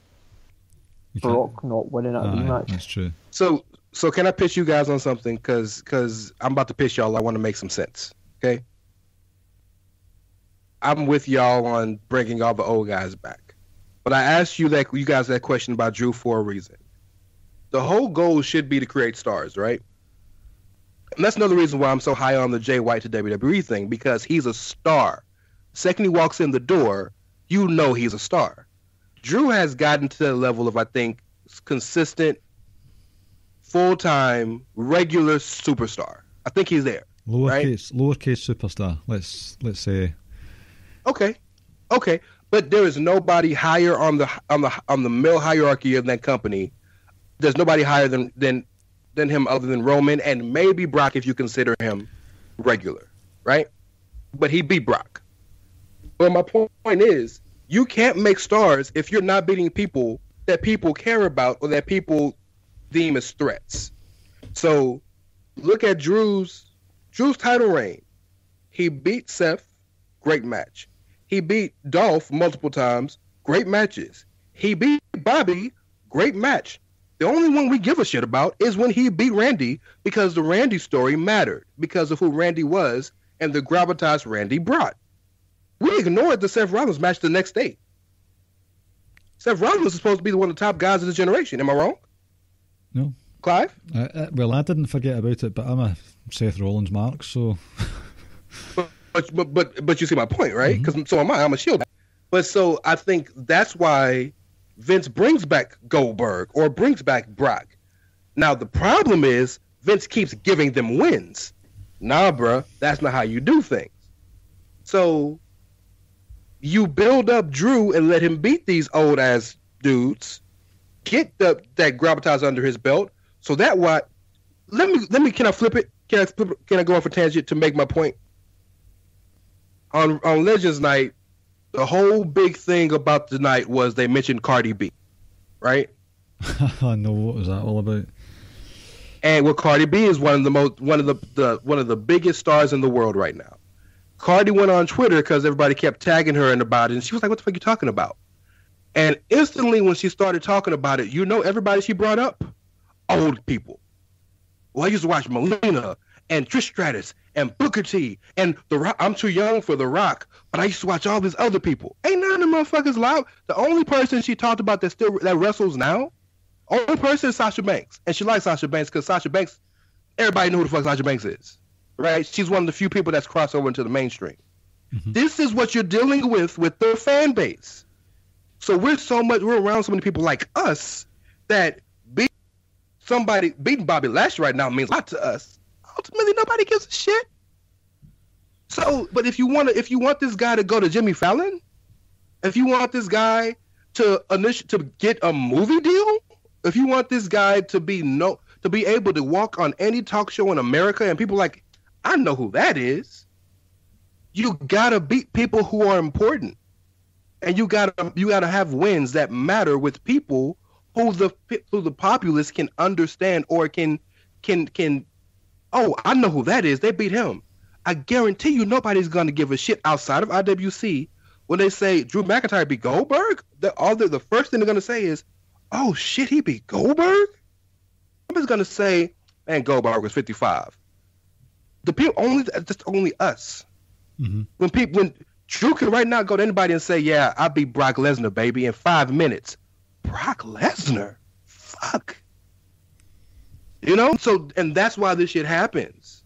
Brock not winning at a rematch. That's true. So can I pitch you guys on something? Because I'm about to pitch y'all. I want to make some sense. Okay. I'm with y'all on bringing all the old guys back, but I asked you guys that question about Drew for a reason. The whole goal should be to create stars, right? And that's another reason why I'm so high on the Jay White to WWE thing, because he's a star. Second he walks in the door, you know he's a star. Drew has gotten to the level of, I think, consistent, full-time, regular superstar. I think he's there. Lowercase superstar. Let's say. Okay, but there is nobody higher on the male hierarchy of that company. There's nobody higher than him other than Roman and maybe Brock if you consider him regular, right? But he beat Brock. But my point is, you can't make stars if you're not beating people that people care about or that people deem as threats. So look at Drew's title reign. He beat Seth, great match. He beat Dolph multiple times, great matches. He beat Bobby, great match. The only one we give a shit about is when he beat Randy, because the Randy story mattered because of who Randy was and the gravitas Randy brought. We ignored the Seth Rollins match the next day. Seth Rollins was supposed to be one of the top guys of the generation. Am I wrong? No. Clive? Well, I didn't forget about it, but I'm a Seth Rollins mark, so... But you see my point, right? Because so am I. I'm a Shield. But so I think that's why Vince brings back Goldberg or brings back Brock. Now the problem is Vince keeps giving them wins. Nah, bruh, that's not how you do things. So you build up Drew and let him beat these old ass dudes, get that gravitas under his belt. So that why. Let me. Can I flip it? Can I go off a tangent to make my point? On Legends Night, the whole big thing about the night was they mentioned Cardi B, right? I know, what was that all about? And well, Cardi B is one of the biggest stars in the world right now. Cardi went on Twitter because everybody kept tagging her and about it, and she was like, "What the fuck are you talking about?" And instantly, when she started talking about it, you know, everybody she brought up, old people. Well, I used to watch Melina and Trish Stratus and Booker T and The Rock. I'm too young for The Rock, but I used to watch all these other people. Ain't none of them motherfuckers live. The only person she talked about that wrestles now, only person is Sasha Banks. And she likes Sasha Banks because Sasha Banks, everybody knew who the fuck Sasha Banks is, right? She's one of the few people that's crossed over into the mainstream. This is what you're dealing with the fan base. So we're around so many people like us that beating Bobby Lashley right now means a lot to us. Ultimately, nobody gives a shit. So, but if you want this guy to go to Jimmy Fallon, if you want this guy to get a movie deal, if you want this guy to be able to walk on any talk show in America, and people like, I know who that is. You gotta beat people who are important, and you gotta have wins that matter with people who the populace can understand or can. Oh, I know who that is. They beat him. I guarantee you, nobody's gonna give a shit outside of IWC when they say Drew McIntyre beat Goldberg. The first thing they're gonna say is, "Oh shit, he beat Goldberg." Nobody's gonna say, "Man, Goldberg was 55." The people only us. Mm-hmm. When Drew can right now go to anybody and say, "Yeah, I beat Brock Lesnar, baby, in 5 minutes." Brock Lesnar, fuck. You know, so and that's why this shit happens.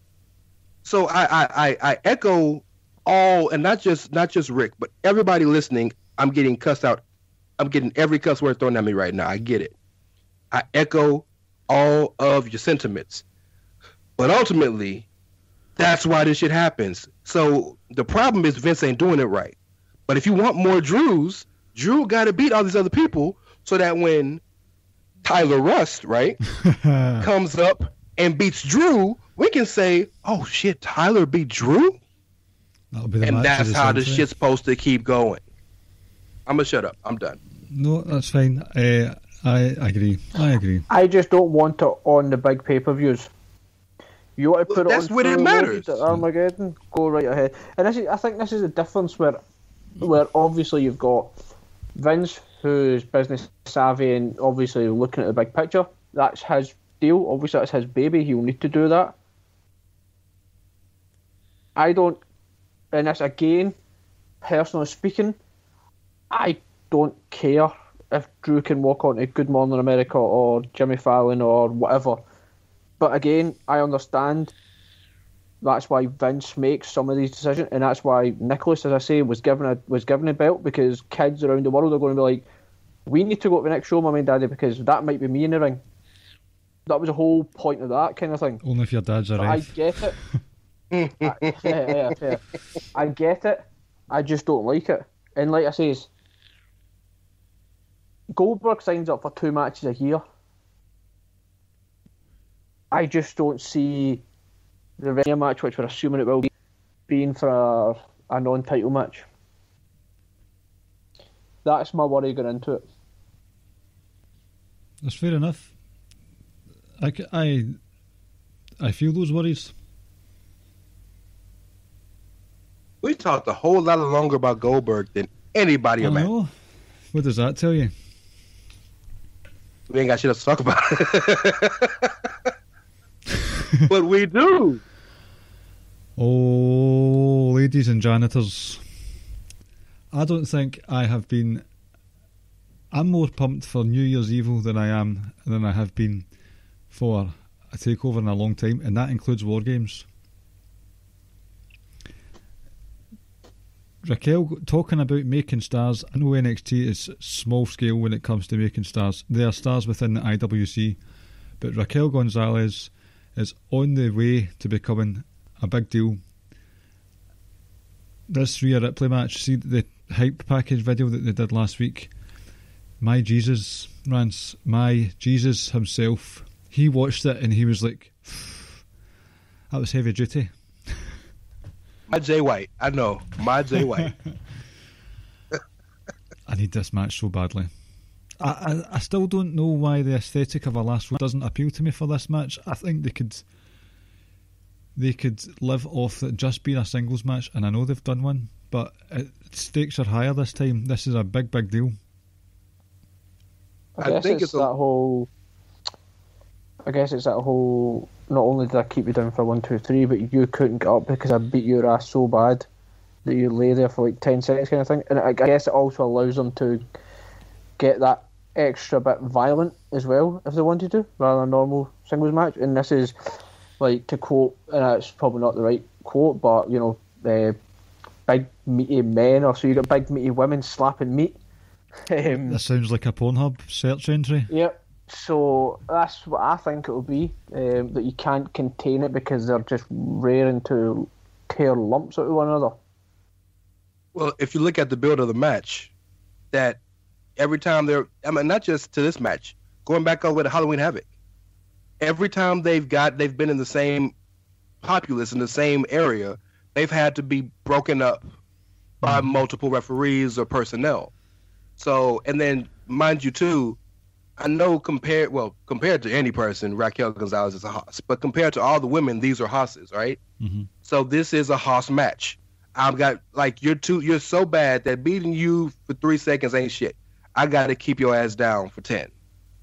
So I echo all, and not just Rick, but everybody listening. I'm getting cussed out. I'm getting every cuss word thrown at me right now. I get it. I echo all of your sentiments, but ultimately, that's why this shit happens. So the problem is Vince ain't doing it right. But if you want more Drews, Drew got to beat all these other people so that when Tyler Rust, right, comes up and beats Drew, we can say, "Oh shit, Tyler beat Drew," and that's how the shit's supposed to keep going. I'm gonna shut up. I'm done. No, that's fine. I agree. I just don't want it on the big pay-per-views. You want to put that's it on when it matters. Armageddon, go right ahead. And I think this is a difference where obviously you've got Vince, who's business savvy and obviously looking at the big picture. That's his deal. Obviously, that's his baby. He'll need to do that. I don't, and that's again, personally speaking, I don't care if Drew can walk on to Good Morning America or Jimmy Fallon or whatever. But again, I understand that's why Vince makes some of these decisions, and that's why Nicholas, as I say, was given a belt, because kids around the world are going to be like, "We need to go to the next show, Mummy and Daddy, because that might be me in the ring." That was the whole point of that kind of thing. Only if your dad's a ref. I get it. Yeah. I get it. I just don't like it. And like I says, Goldberg signs up for 2 matches a year. I just don't see the WrestleMania match, which we're assuming it will be, being for a non-title match. That's my worry going into it. That's fair enough. I feel those worries. We talked a whole lot longer about Goldberg than anybody I about. know. What does that tell you? We ain't got shit else to talk about. But we do. Oh, ladies and janitors. I don't think I have been... I'm more pumped for New Year's Evil than I have been for a takeover in a long time, and that includes War Games. Raquel, talking about making stars, I know NXT is small scale when it comes to making stars. They are stars within the IWC, but Raquel Gonzalez is on the way to becoming a big deal. This Rhea Ripley match, see the hype package video that they did last week? My Jesus, Rance, my Jesus himself, he watched it and he was like, that was heavy duty. My Jay White, I know. My Jay White. I need this match so badly. I still don't know why the aesthetic of a last one doesn't appeal to me for this match. I think they could live off it just being a singles match, and I know they've done one, but stakes are higher this time. This is a big deal. I guess it's that whole. Not only did I keep you down for 1, 2, 3, but you couldn't get up because I beat your ass so bad that you lay there for like 10 seconds, kind of thing. And I guess it also allows them to get that extra bit violent as well if they wanted to, rather than a normal singles match. And this is like, to quote, and it's probably not the right quote, but you know, big meaty men, or so you got big meaty women slapping meat. That sounds like a Pornhub search entry. Yep. So that's what I think it will be, that you can't contain it because they're just raring to tear lumps out of one another. Well, if you look at the build of the match, that every time not just to this match, going back over to Halloween Havoc, every time they've been in the same populace in the same area, they've had to be broken up by multiple referees or personnel. So, and then mind you too, I know compared to any person, Raquel Gonzalez is a hoss, but compared to all the women, these are hosses, right? Mm-hmm. So this is a hoss match. I've got like you're so bad that beating you for 3 seconds ain't shit. I got to keep your ass down for 10.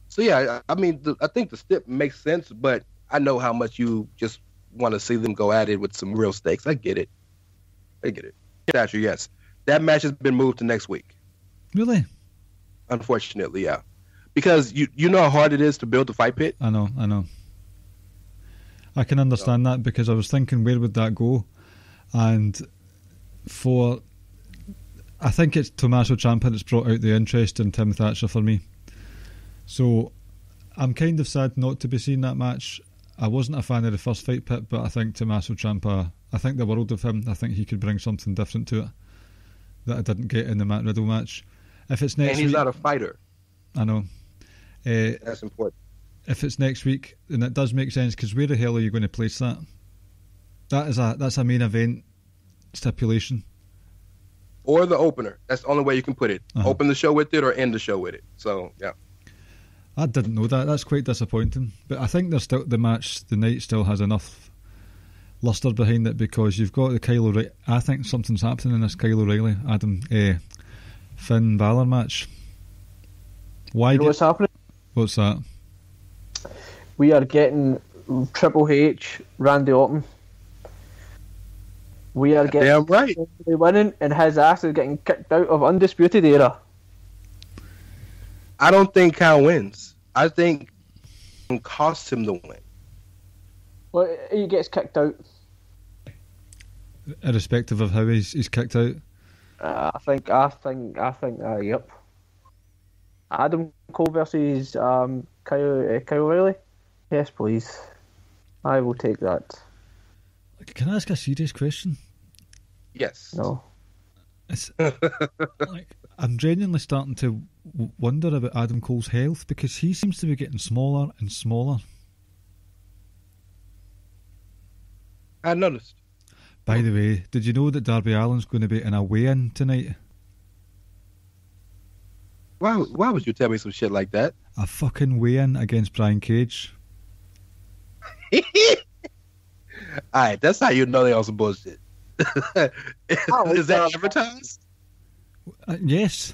So yeah, I mean, I think the stip makes sense, but I know how much you just want to see them go at it with some real stakes. I get it. Statue, yes. That match has been moved to next week. Really? Unfortunately, yeah. Because you know how hard it is to build a fight pit? I know. I can understand that, because I was thinking, where would that go? And I think it's Tommaso Ciampa that's brought out the interest in Tim Thatcher for me. So I'm kind of sad not to be seeing that match. I wasn't a fan of the first fight pit, but I think Tommaso Ciampa, I think the world of him. I think he could bring something different to it that I didn't get in the Matt Riddle match. If it's next and he's week, not a fighter. I know. That's important. If it's next week, then it does make sense, because where the hell are you going to place that? That's a main event stipulation. Or the opener. That's the only way you can put it. Open the show with it or end the show with it. So, yeah. I didn't know that. That's quite disappointing. But I think there's still the night still has enough luster behind it, because you've got the Kyle O'Reilly. I think something's happening in this Kyle O'Reilly Finn Balor match. Why? You know what's happening? What's that? We are getting Triple H, Randy Orton. We are getting damn right winning, and his ass is getting kicked out of Undisputed Era. I don't think Kyle wins. I think it costs him the win. Well, he gets kicked out. Irrespective of how he's kicked out. I think. Yep. Adam Cole versus Kyle O'Reilly. Yes, please. I will take that. Can I ask a serious question? Yes. No. It's, I'm genuinely starting to wonder about Adam Cole's health, because he seems to be getting smaller and smaller. I noticed. By the way, did you know that Darby Allin's going to be in a weigh-in tonight? Why would you tell me some shit like that? A fucking weigh-in against Brian Cage. Alright, that's how you know they on some bullshit. Is that advertised? Yes.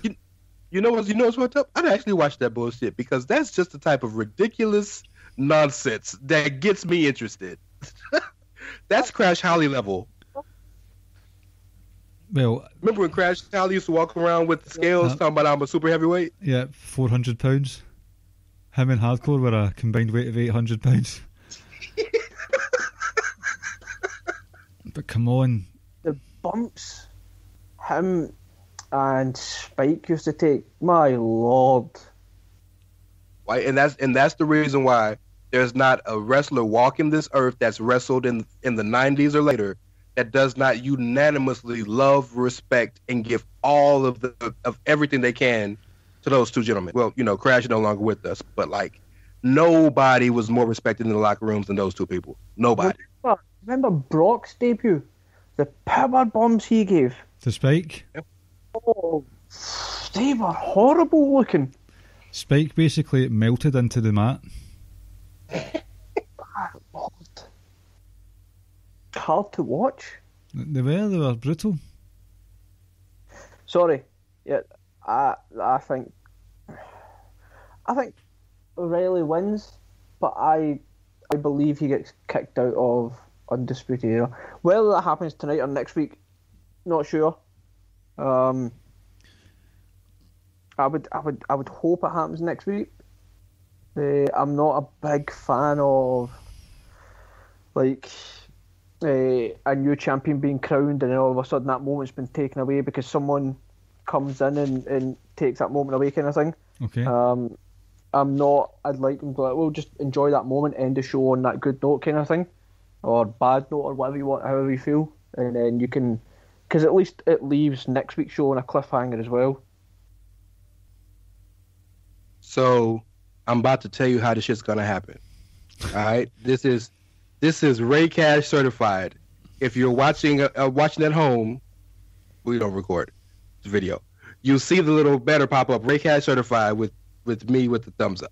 You know what's fucked up? I'd actually watch that bullshit, because that's just the type of ridiculous nonsense that gets me interested. That's Crash Holly level. Well, remember when Crash Holly used to walk around with the scales talking about I'm a super heavyweight? Yeah, 400 pounds. Him and Hardcore were a combined weight of 800 pounds. But come on. The bumps him and Spike used to take, my lord. Why? And that's the reason why there's not a wrestler walking this earth that's wrestled in the 90s or later that does not unanimously love, respect, and give all of everything they can to those two gentlemen. Well, Crash is no longer with us, but like nobody was more respected in the locker rooms than those two people. Nobody. Remember Brock's debut? The power bombs he gave to Spike. Yep. Oh, they were horrible looking. Spike basically melted into the mat. Hard to watch. They were brutal. Sorry, yeah, I think O'Reilly wins, but I believe he gets kicked out of Undisputed Era. Whether that happens tonight or next week, not sure. I would hope it happens next week. I'm not a big fan of a new champion being crowned and then all of a sudden that moment's been taken away because someone comes in and takes that moment away, kind of thing. Okay. I'd like them to go, well, just enjoy that moment, end the show on that good note, kind of thing, or bad note, or whatever you want, however you feel, and then you can, because at least it leaves next week's show on a cliffhanger as well. So I'm about to tell you how this shit's gonna happen. All right, this is This is Ray Cash certified. If you're watching at home, we don't record the video. You'll see the little banner pop up, Ray Cash certified with me with the thumbs up.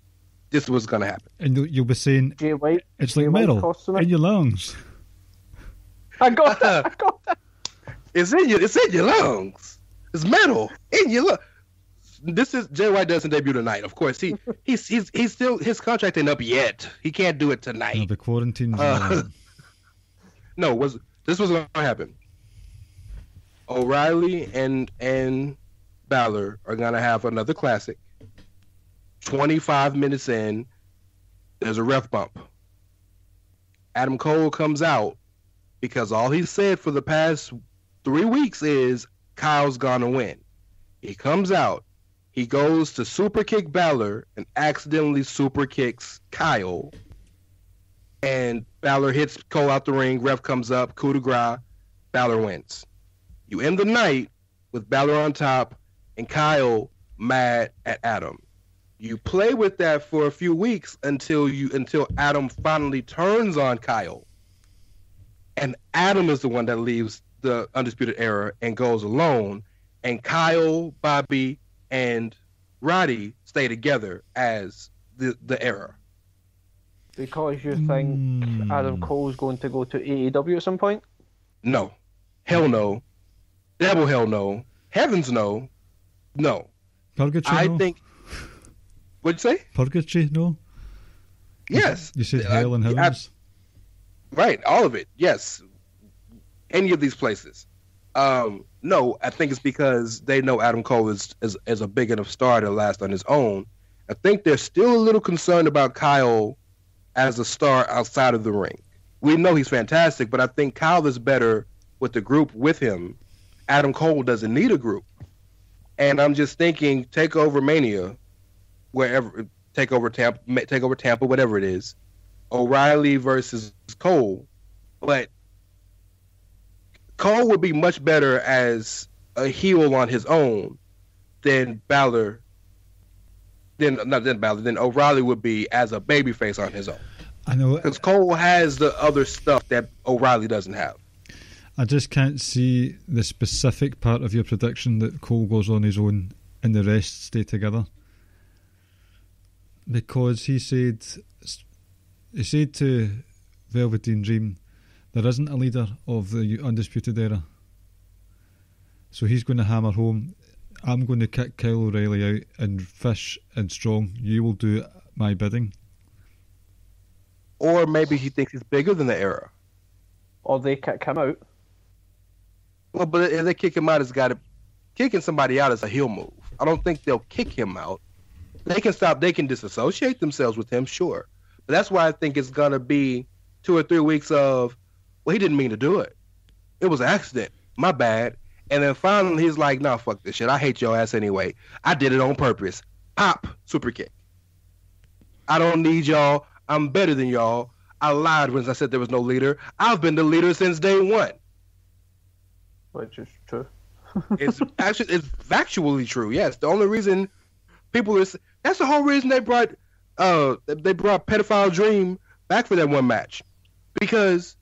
This is what's going to happen. And you'll be saying, Jay White, it's Jay like White metal costing it. in your lungs. I got it. It's in your lungs. It's metal in your lungs. This is Jay White doesn't debut tonight. Of course, he's still, his contract ain't up yet. He can't do it tonight. He'll be quarantined. No, this was going to happen. O'Reilly and Balor are going to have another classic. 25 minutes in, there's a ref bump. Adam Cole comes out because all he said for the past 3 weeks is Kyle's gonna win. He comes out, he goes to super kick Balor and accidentally super kicks Kyle. And Balor hits Cole out the ring, ref comes up, coup de grace, Balor wins. You end the night with Balor on top and Kyle mad at Adam. You play with that for a few weeks until Adam finally turns on Kyle. And Adam is the one that leaves the Undisputed Era and goes alone. And Kyle, Bobby, and Roddy stay together as the Era. Because you think Adam Cole's going to go to AEW at some point? No. Hell no. Devil hell no. Heavens no. No. Purgatory, I no? think... What'd you say? Purgatory, no? Yes. You said hell and heavens? Right, all of it, yes. Any of these places. No, I think it's because they know Adam Cole is a big enough star to last on his own. I think they're still a little concerned about Kyle as a star outside of the ring. We know he's fantastic, but I think Kyle is better with the group with him. Adam Cole doesn't need a group. And I'm just thinking, take over Mania, wherever, take over Tampa, whatever it is. O'Reilly versus Cole. But Cole would be much better as a heel on his own than Balor. Then O'Reilly would be as a babyface on his own. I know. Because Cole has the other stuff that O'Reilly doesn't have. I just can't see the specific part of your prediction that Cole goes on his own and the rest stay together. Because he said to Velveteen Dream, there isn't a leader of the Undisputed Era. So he's going to hammer home, I'm going to kick Kyle O'Reilly out, and Fish and Strong, you will do my bidding. Or maybe he thinks he's bigger than the Era. Or they kick him out. Well, but if they kick him out, kicking somebody out is a heel move. I don't think they'll kick him out. They can disassociate themselves with him, sure. But that's why I think it's going to be 2 or 3 weeks of, well, he didn't mean to do it. It was an accident. My bad. And then finally he's like, nah, fuck this shit. I hate your ass anyway. I did it on purpose. Pop, super kick. I don't need y'all. I'm better than y'all. I lied when I said there was no leader. I've been the leader since day one. Which is true. It's factually true. Yes. The only reason that's the whole reason they brought Pedophile Dream back for that one match. Because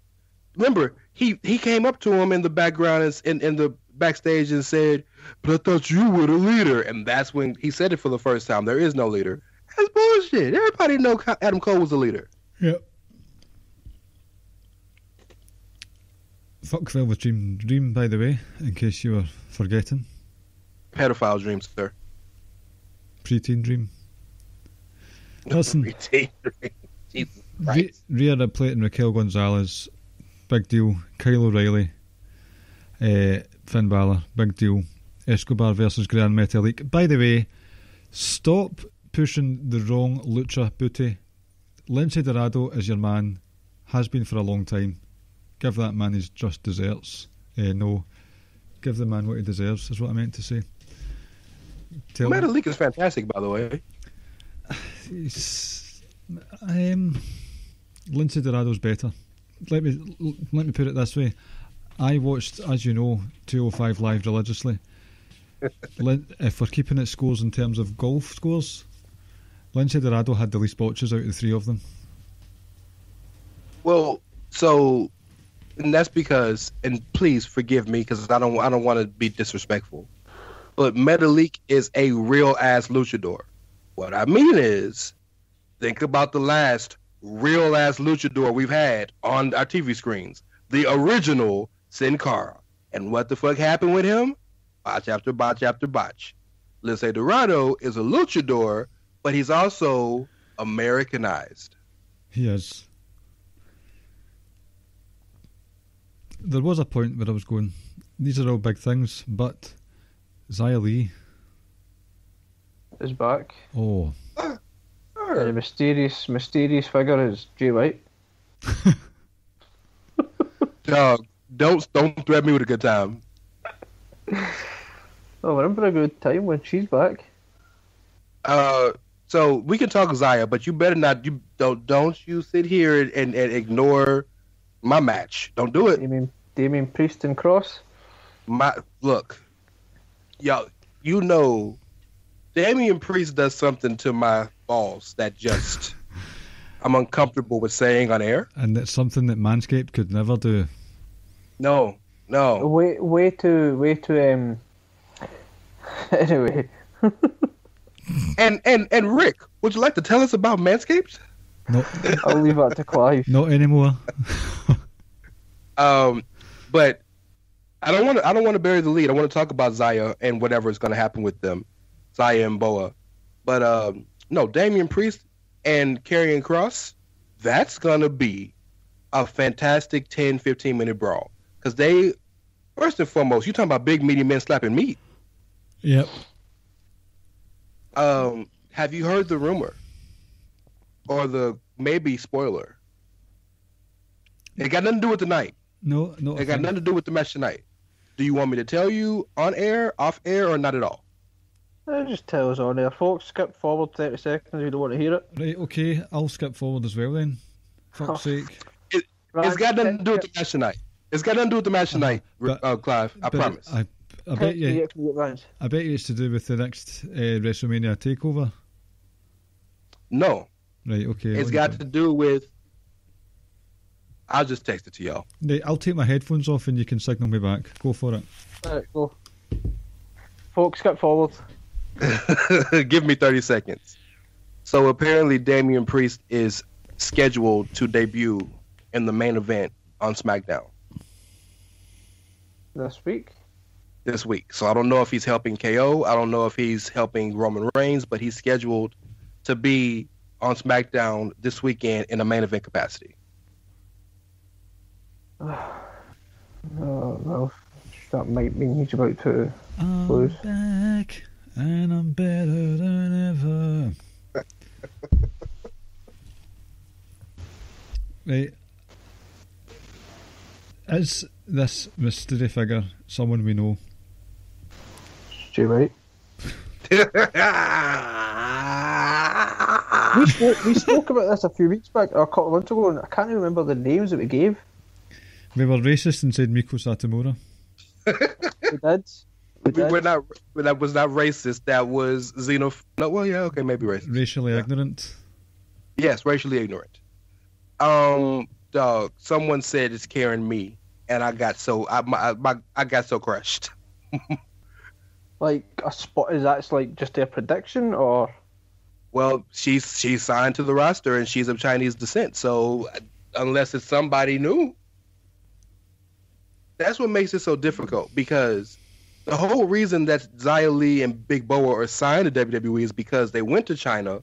remember, he came up to him in the background and in the backstage and said, but I thought you were the leader. And that's when he said it for the first time. There is no leader. That's bullshit. Everybody know Adam Cole was the leader. Yep. Fuck Velveteen Dream, by the way, in case you were forgetting. Pedophile Dream, sir. Preteen Dream. Listen, Preteen Dream. Jesus Christ. Rhea Ripley and Raquel Gonzalez, big deal. Kyle O'Reilly, Finn Balor, big deal. Escobar versus Grand Metalik. By the way, stop pushing the wrong lucha booty. Lindsay Dorado is your man, has been for a long time. Give that man his just desserts. No, give the man what he deserves, is what I meant to say. Metalik is fantastic, by the way. Lindsay Dorado's better. Let me put it this way. I watched, as you know, 205 Live religiously. If we're keeping it scores in terms of golf scores, Lindsay Dorado had the least botches out of the three of them. Well, So, and that's because, and please forgive me because I don't want to be disrespectful, but Metalik is a real ass luchador. What I mean is, think about the last real ass luchador we've had on our TV screens, the original Sin Cara. And what the fuck happened with him? Botch after botch after botch. Lince Dorado is a luchador, but he's also Americanized. He is. There was a point where I was going, these are all big things, but Xia Li is back. Oh. And the mysterious figure is Jay White. Dog, don't threaten me with a good time. Oh, we're in for a good time when she's back. So we can talk Xia, but you better not. You don't you sit here and ignore my match. Don't do it. You mean Damian Priest and Cross? Look, yo, you know, Damian Priest does something to my balls that just I'm uncomfortable with saying on air, and it's something that Manscaped could never do. No. Way to anyway. And Rick, would you like to tell us about Manscaped? No, I'll leave that to Clive. not anymore. But I don't want to bury the lead. I want to talk about Xia and whatever is going to happen with them, Xia and Boa. But no, Damian Priest and Karrion Kross, that's going to be a fantastic 10-15 minute brawl. Because they, first and foremost, you're talking about big meaty men slapping meat. Yep. Have you heard the rumor or the maybe spoiler? It got nothing to do with tonight. No. It got nothing to do with the match tonight. Do you want me to tell you on air, off air, or not at all? Just tell us on there, folks. Skip forward 30 seconds if you don't want to hear it. Right, okay, I'll skip forward as well then. Fuck's sake. It's got nothing to do with the match tonight. It's got nothing to do with the match tonight, Clive. I promise. I bet you it's to do with the next WrestleMania takeover. No. Right, okay. It's got to do with... I'll just text it to y'all. Right, I'll take my headphones off and you can signal me back. Go for it. Alright, go. Folks, skip forward. Give me 30 seconds. So apparently Damian Priest is scheduled to debut in the main event on SmackDown. This week. So I don't know if he's helping KO. I don't know if he's helping Roman Reigns, but he's scheduled to be on SmackDown this weekend in a main event capacity. Well, that might mean he's about to lose. I'm back, and I'm better than ever. Right. Is this mystery figure someone we know? Jay White. we spoke about this a few weeks back, or a couple of months ago, and I can't even remember the names that we gave. We were racist and said Miko Satomura. We did. That was not racist. That was No, well, yeah, okay, maybe racist. Racially ignorant. Yes, racially ignorant. Dog. Someone said it's Karen Me, and I got so I got so crushed. Like a spot? Is that like just their prediction, or? Well, she's signed to the roster and she's of Chinese descent. So unless it's somebody new, that's what makes it so difficult. Because the whole reason that Xia Li and Big Boa are signed to WWE is because they went to China,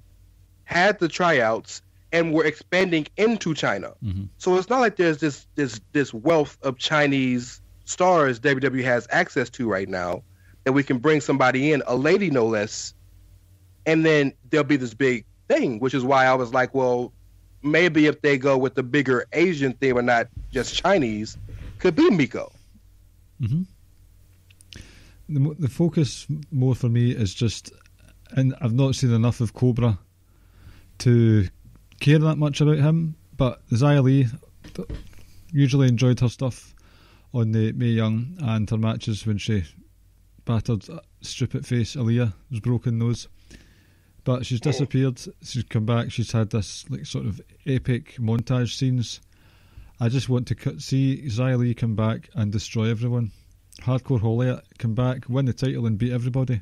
had the tryouts, and were expanding into China. Mm-hmm. So it's not like there's this wealth of Chinese stars WWE has access to right now that we can bring somebody in, a lady no less, and then there'll be this big thing, which is why I was like, well, maybe if they go with the bigger Asian theme and not just Chinese, could be Miko. Mm-hmm. The focus more for me is just, and I've not seen enough of Cobra to care that much about him, but Xia Li, usually enjoyed her stuff on the Mae Young and her matches when she battered stupid face Aaliyah's broken nose. But she's disappeared. She's come back. She's had this like sort of epic montage scenes, I just want to see Xia Li come back and destroy everyone. Hardcore Holly come back, win the title and beat everybody.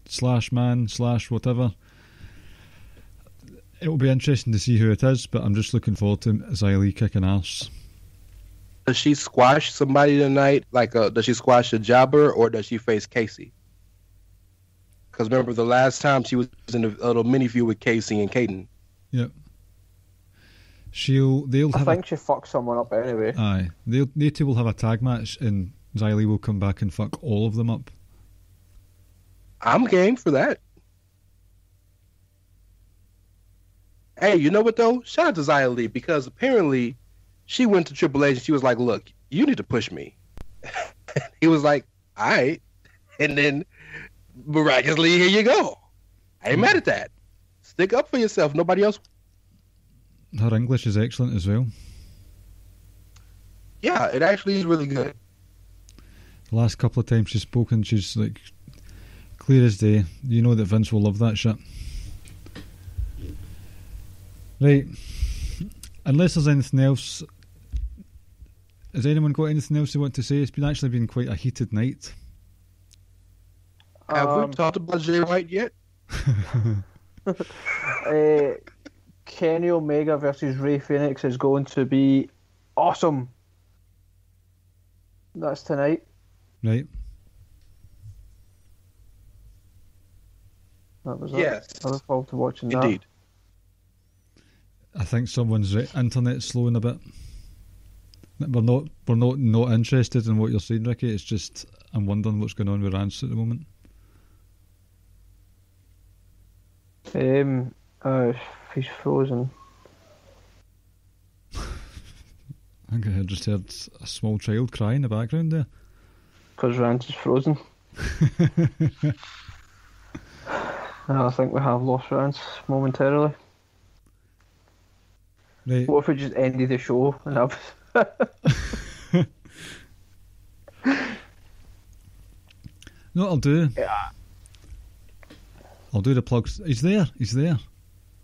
Slash man, slash whatever. It will be interesting to see who it is, but I'm just looking forward to Xia Li kicking ass. Does she squash somebody tonight? Does she squash a jobber, or does she face Casey? Because remember, the last time she was in a little mini feud with Casey and Caden. Yep. I think she fucks someone up anyway. Aye. They two will have a tag match, and Xia Li will come back and fuck all of them up. I'm game for that. Hey, you know what though? Shout out to Xia Li, because apparently she went to Triple H and she was like, "Look, you need to push me." He was like, "All right," and then miraculously, here you go. I ain't mad at that. Stick up for yourself. Nobody else. Her English is excellent as well. Yeah, it actually is really good. The last couple of times she's spoken, she's like clear as day. You know that Vince will love that shit. Right. Unless there's anything else, has anyone got anything else they want to say? It's actually been quite a heated night. Have we talked about Jay White yet? Kenny Omega versus Rey Fenix is going to be awesome. That's tonight. Right. That was yes. I look forward to watching that. Indeed. I think someone's internet's slowing a bit. We're not interested in what you're saying, Ricky. It's just I'm wondering what's going on with Rance at the moment. He's frozen. I think I just heard a small child cry in the background there. Because Rance is frozen. I think we have lost Rance momentarily. Right. What if we just ended the show and have... No, what I'll do. Yeah. I'll do the plugs. He's there.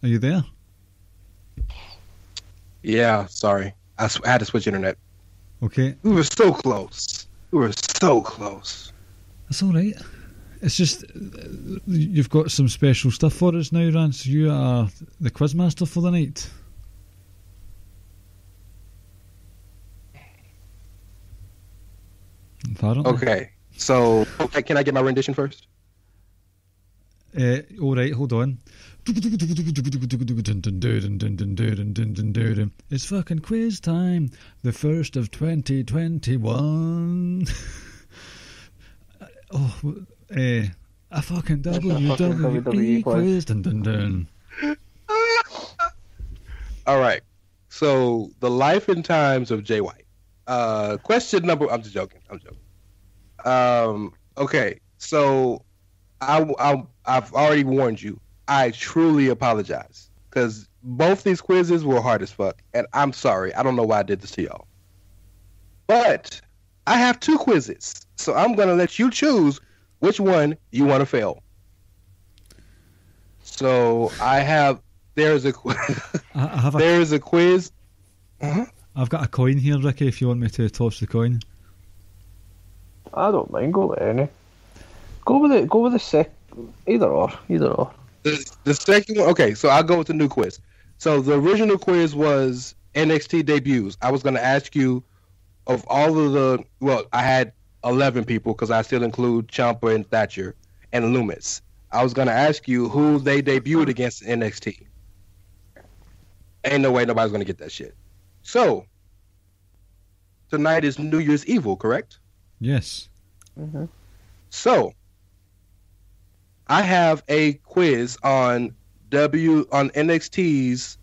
Are you there? Yeah, sorry. I had to switch internet. Okay. We were so close. That's all right. It's just you've got some special stuff for us now, Rance. You are the quizmaster for the night. Apparently. Okay, so can I get my rendition first? All right, hold on. It's fucking quiz time. The first of 2021. A fucking WWE quiz. Dun, dun, dun. All right. So the life and times of Jay White. Question number. I'm just joking. Okay. So I've already warned you. I truly apologize because both these quizzes were hard as fuck, and I'm sorry. I don't know why I did this to y'all. But I have two quizzes, so I'm gonna let you choose which one you want to fail. So there's a quiz. Uh-huh. I've got a coin here, Ricky. If you want me to toss the coin, I don't mind. Go with any. Go with the second. Either or. The second one. Okay, so I'll go with the new quiz. So the original quiz was NXT debuts. I was going to ask you of all of the. Well, I had 11 people because I still include Ciampa and Thatcher and Loomis. I was going to ask you who they debuted against in NXT. Ain't no way nobody's going to get that shit. So tonight is New Year's Evil, correct? yes. Mm-hmm. So I have a quiz on NXT's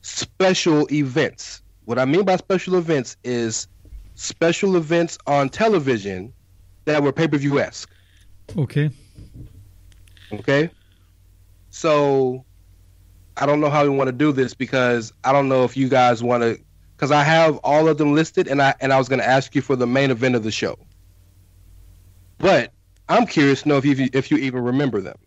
special events. What I mean by special events is special events on television that were pay-per-view-esque. Okay. So I don't know how we want to do this because I don't know if you guys want to, because I have all of them listed and I was going to ask you for the main event of the show. But I'm curious to know if you even remember them.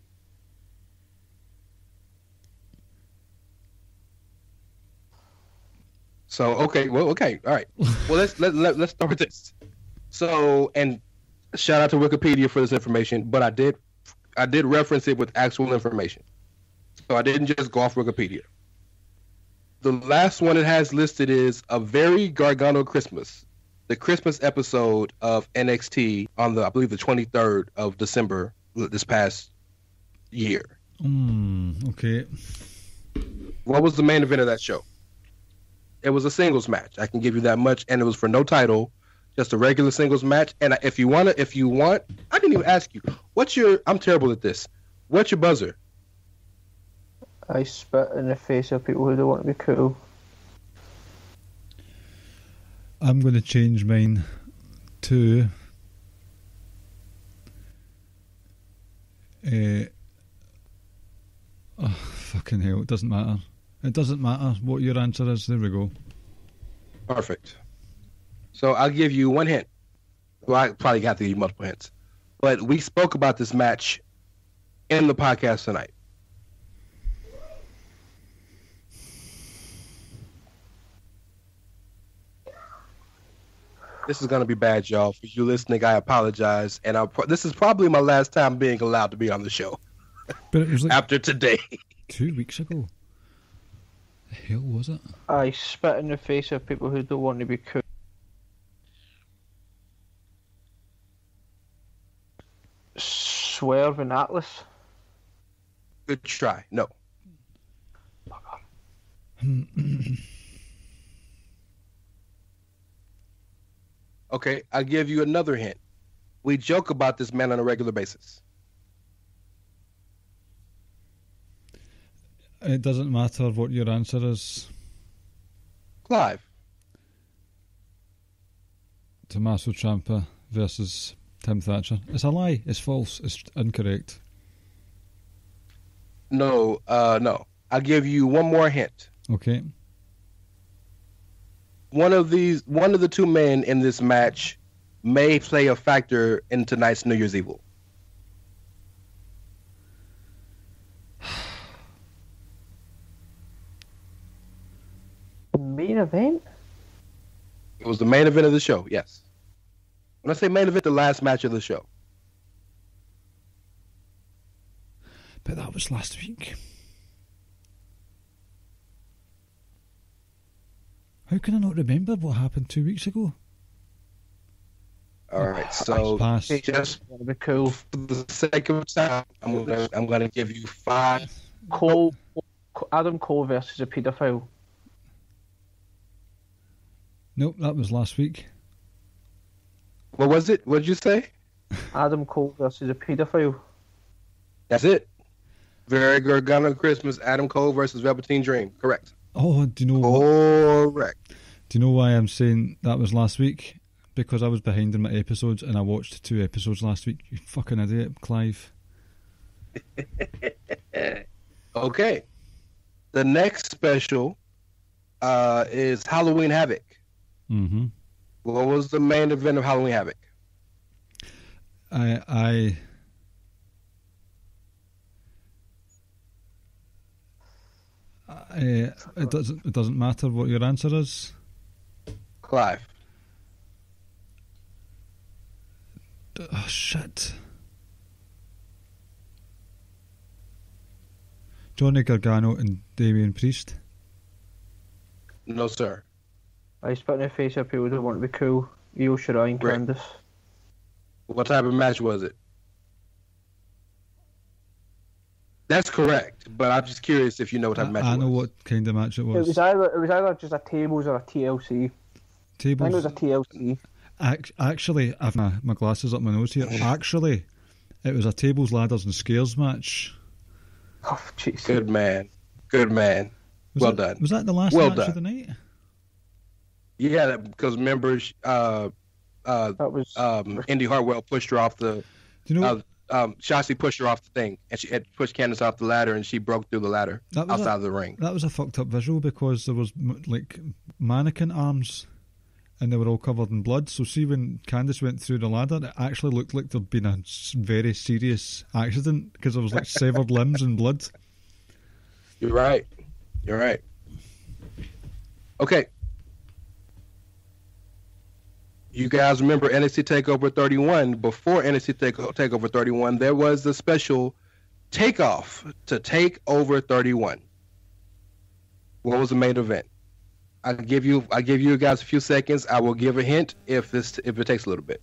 So okay, all right. Well, let's start with this. So, and shout out to Wikipedia for this information, but I did reference it with actual information. So I didn't just go off Wikipedia. The last one it has listed is A Very Gargano Christmas, the Christmas episode of NXT on I believe the 23rd of December this past year. Okay. What was the main event of that show? It was a singles match. I can give you that much, and it was for no title, just a regular singles match. And if you want, I didn't even ask you. I'm terrible at this. What's your buzzer? I spit in the face of people who don't want to be cool. I'm going to change mine to fucking hell, it doesn't matter. It doesn't matter what your answer is. There we go. Perfect. So I'll give you one hint. Well, I probably got to give you multiple hints. But we spoke about this match in the podcast tonight. This is going to be bad, y'all. For you listening, I apologize. And this is probably my last time being allowed to be on the show. But it was like after today. 2 weeks ago. The hell was it? I spit in the face of people who don't want to be cool. Swerve and Atlas. Good try. No. Okay, I'll give you another hint. We joke about this man on a regular basis. It doesn't matter what your answer is. Clive. Tommaso Ciampa versus Tim Thatcher. It's a lie. It's false. It's incorrect. No. I'll give you one more hint. Okay. One of the two men in this match may play a factor in tonight's New Year's Evil. Main event? It was the main event of the show, yes. When I say main event, the last match of the show. But that was last week. How can I not remember what happened 2 weeks ago? All right, so pass. Just That'd be cool. for the sake of time, I'm gonna give you 5. Adam Cole versus a paedophile. Nope, that was last week. What was it? What did you say? Adam Cole versus a paedophile. That's it. Very Gargano Christmas. Adam Cole versus Velveteen Dream. Correct. Oh, do you know what? Correct. Do you know why I'm saying that was last week? Because I was behind in my episodes and I watched 2 episodes last week. You fucking idiot, Clive. Okay. The next special is Halloween Havoc. Mm-hmm. What was the main event of Halloween Havoc? It doesn't matter what your answer is. Clive. Oh shit. Johnny Gargano and Damian Priest. No, sir. I spit in the face of people who don't want to be cool. Io Shirai and Right. Candice. What type of match was it? That's correct, but I'm just curious if you know what type of match I it know was. what kind of match it It was. was either just a tables or a TLC. I think it was Tables. a TLC. Actually, I've my glasses up my nose here. Actually, it was a tables, ladders, and scares match. Oh, jeez. Good man. Good man. Well that, done. Was that the last Well match done. of the night? Yeah, because remember, That was Indy Hartwell pushed her off the. Do you know? Shotzi pushed her off the thing, and she had pushed Candice off the ladder, and she broke through the ladder That was outside of the ring. That was a fucked up visual because there was like mannequin arms and they were all covered in blood. So see when Candice went through the ladder, it actually looked like there'd been a very serious accident because there was like severed limbs and blood. You're right. You're right. Okay, You guys remember NXT TakeOver 31? Before NXT TakeOver 31, there was the special takeoff to TakeOver 31. What was the main event? I'll give you guys a few seconds. I will give a hint if it takes a little bit.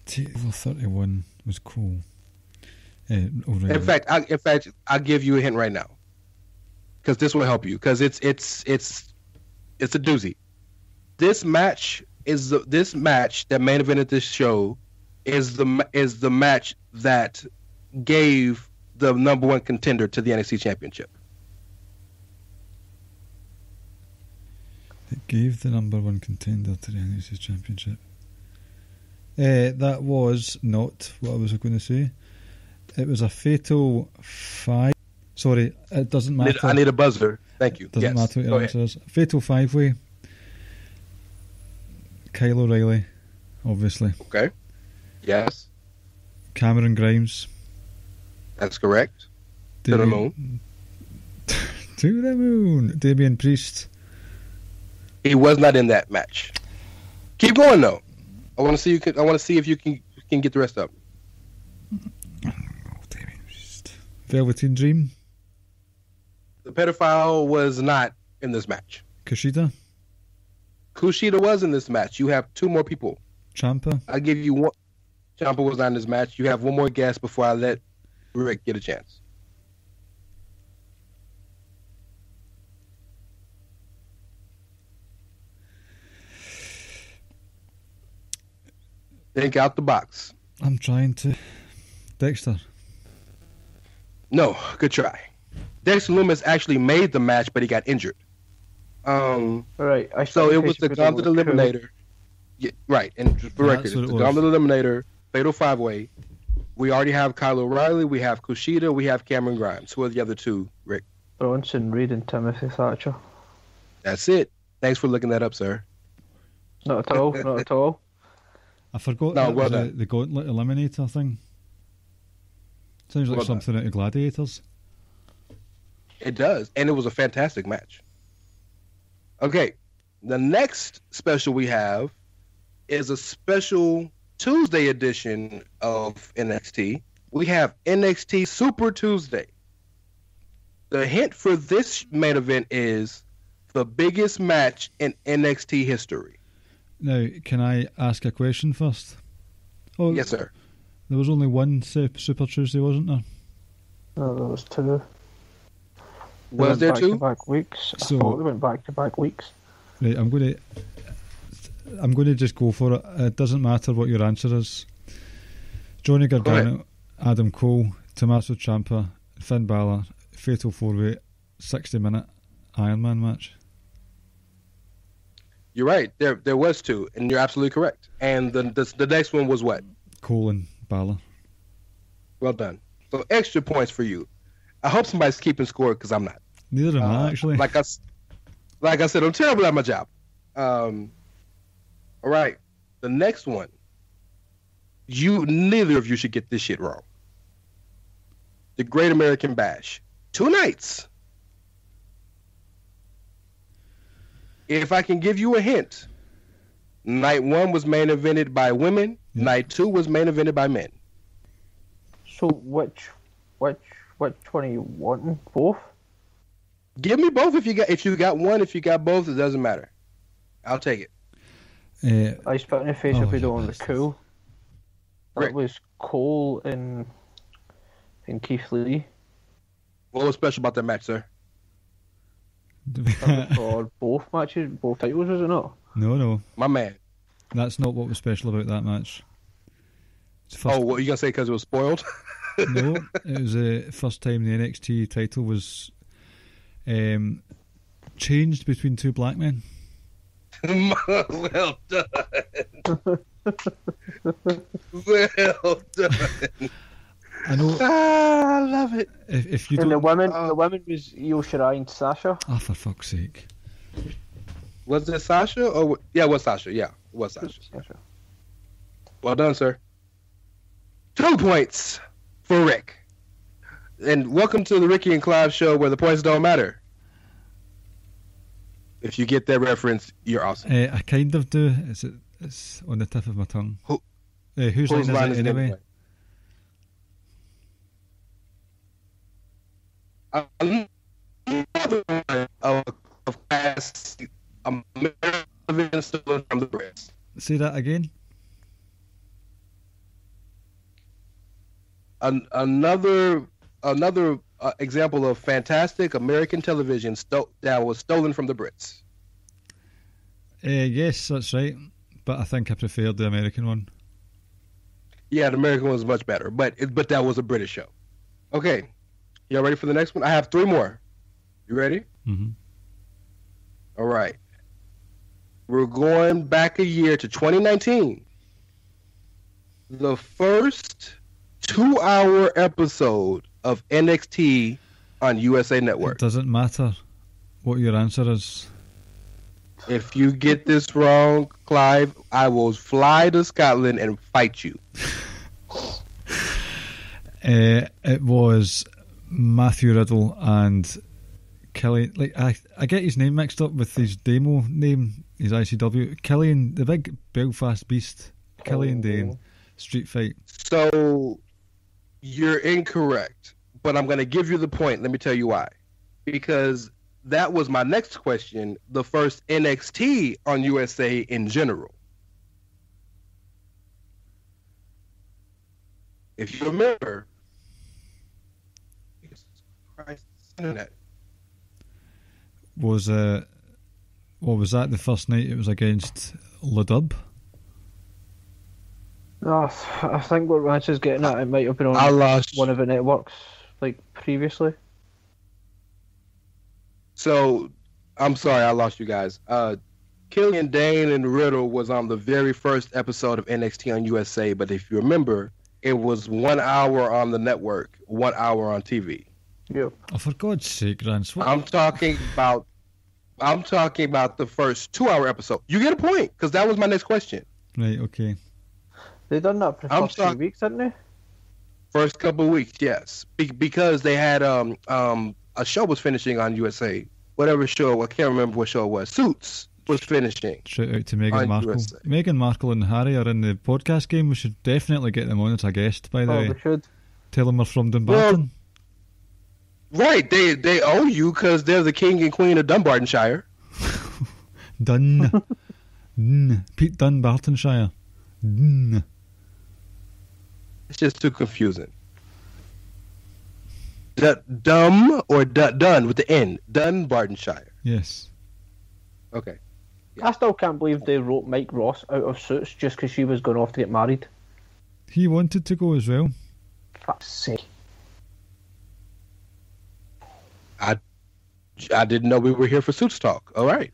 TakeOver 31 was cool. In fact, I'll give you a hint right now, because this will help you. Because it's a doozy. This match that main evented this show is the match that gave the number one contender to the NXT Championship. It gave the number one contender to the NXT Championship. That was not what I was going to say. It was a fatal 5. Sorry, it doesn't matter. I need a buzzer. Thank you. Doesn't matter what the answer is. Fatal 5-way. Kyle O'Reilly, obviously. Okay. Yes. Cameron Grimes. That's correct. To the moon. To the moon. Damian Priest. He was not in that match. Keep going though. I want to see if you can get the rest up. Velveteen Dream. The pedophile was not in this match. Kushida was in this match. You have 2 more people. Ciampa. I'll give you one. Ciampa was not in this match. You have one more guess before I let Rick get a chance. Think out the box. I'm trying to. Dexter. No, good try. Dexter Lumis actually made the match, but he got injured. Right. So it was the Gauntlet Eliminator. Yeah, right. And for record, it's the Gauntlet Eliminator, Fatal 5-Way. We already have Kyle O'Reilly, we have Kushida, we have Cameron Grimes. Who are the other 2, Rick? Bronson Reed and Timothy Thatcher. That's it. Thanks for looking that up, sir. Not at all. Not at all. I forgot the Gauntlet Eliminator thing. Sounds like something out of Gladiators. It does, and it was a fantastic match. Okay, the next special we have is a special Tuesday edition of NXT. We have NXT Super Tuesday. The hint for this main event is the biggest match in NXT history. Now, can I ask a question first? Oh, yes, sir. There was only one Super Tuesday, wasn't there? No, there was 2. Was there 2? Back-to-back weeks. I thought they went back-to-back weeks. Right, I'm going to just go for it. It doesn't matter what your answer is. Johnny Gargano, Adam Cole, Tommaso Ciampa, Finn Balor, Fatal 4-Way, 60-minute Iron Man match. You're right. There was 2, and you're absolutely correct. And the next one was what? Cole and Balor. Well done. So extra points for you. I hope somebody's keeping score, because I'm not. Neither am I, actually. Like I said, I'm terrible at my job. All right. The next one. Neither of you should get this shit wrong. The Great American Bash. 2 nights. If I can give you a hint, night 1 was main evented by women. Yeah. Night 2 was main evented by men. So which one are you wanting? Both? Give me both if you got one. If you got both, it doesn't matter. I'll take it. I spit in the face if we don't want the Cool. That Rick. was Cole and Keith Lee. What was special about that match, sir? For both matches, both titles, was it not? No. My man. That's not what was special about that match. What are you going to say because it was spoiled? No, it was the first time the NXT title was changed between 2 black men. Well done. Well done. I know. I love it. If you and don't... the women was Io Shirai and Sasha. Oh, for fuck's sake. Was it Sasha? Yeah, it was Sasha. Yeah, it was Sasha. Well done, sir. 2 points for Rick. And welcome to the Ricky and Clive show where the points don't matter. If you get that reference, you're awesome. I kind of do. It's on the tip of my tongue. Whose line is it anyway? Another one of classic American stolen from the Brits. Say that again. Another example of fantastic American television that was stolen from the Brits. Yes, that's right. But I think I preferred the American one. Yeah, the American one was much better, but that was a British show. Okay, y'all ready for the next one? I have 3 more. You ready? Mm-hmm. All right. We're going back a year to 2019. The first 2-hour episode of NXT on USA Network. It doesn't matter what your answer is. If you get this wrong, Clive, I will fly to Scotland and fight you. It was Matthew Riddle and Kelly. Like I get his name mixed up with his demo name, his ICW. Killian, the big Belfast Beast. Killian Dane street fight. So you're incorrect, but I'm going to give you the point. Let me tell you why. Because that was my next question. The first NXT on USA in general. If you remember, Christ, internet. Was that the first night it was against Ladub? No, I think what Rance is getting at, it might have been on one of the networks, like previously. So, I'm sorry, I lost you guys. Killian Dane and Riddle was on the very first episode of NXT on USA, but if you remember, it was 1 hour on the network, 1 hour on TV. Yep. Oh, for God's sake, Rance! What? I'm talking about the first 2-hour episode. You get a point, because that was my next question. Right. Okay. They done that for the first 2 weeks, didn't they? First couple of weeks, yes, because they had a show was finishing on USA. Whatever show, I can't remember what show it was. Suits was finishing. Shout out to Meghan Markle. USA. Meghan Markle and Harry are in the podcast game. We should definitely get them on as a guest, by the way. We should. Tell them we're from Dumbarton. Right, they owe you because they're the king and queen of Dumbartonshire. Pete Dunbartonshire. It's just too confusing. Dumb or done with the N. Dunbartonshire. Yes. Okay. I still can't believe they wrote Mike Ross out of Suits just because she was going off to get married. He wanted to go as well. Fuck's sake. I didn't know we were here for Suits talk. All right.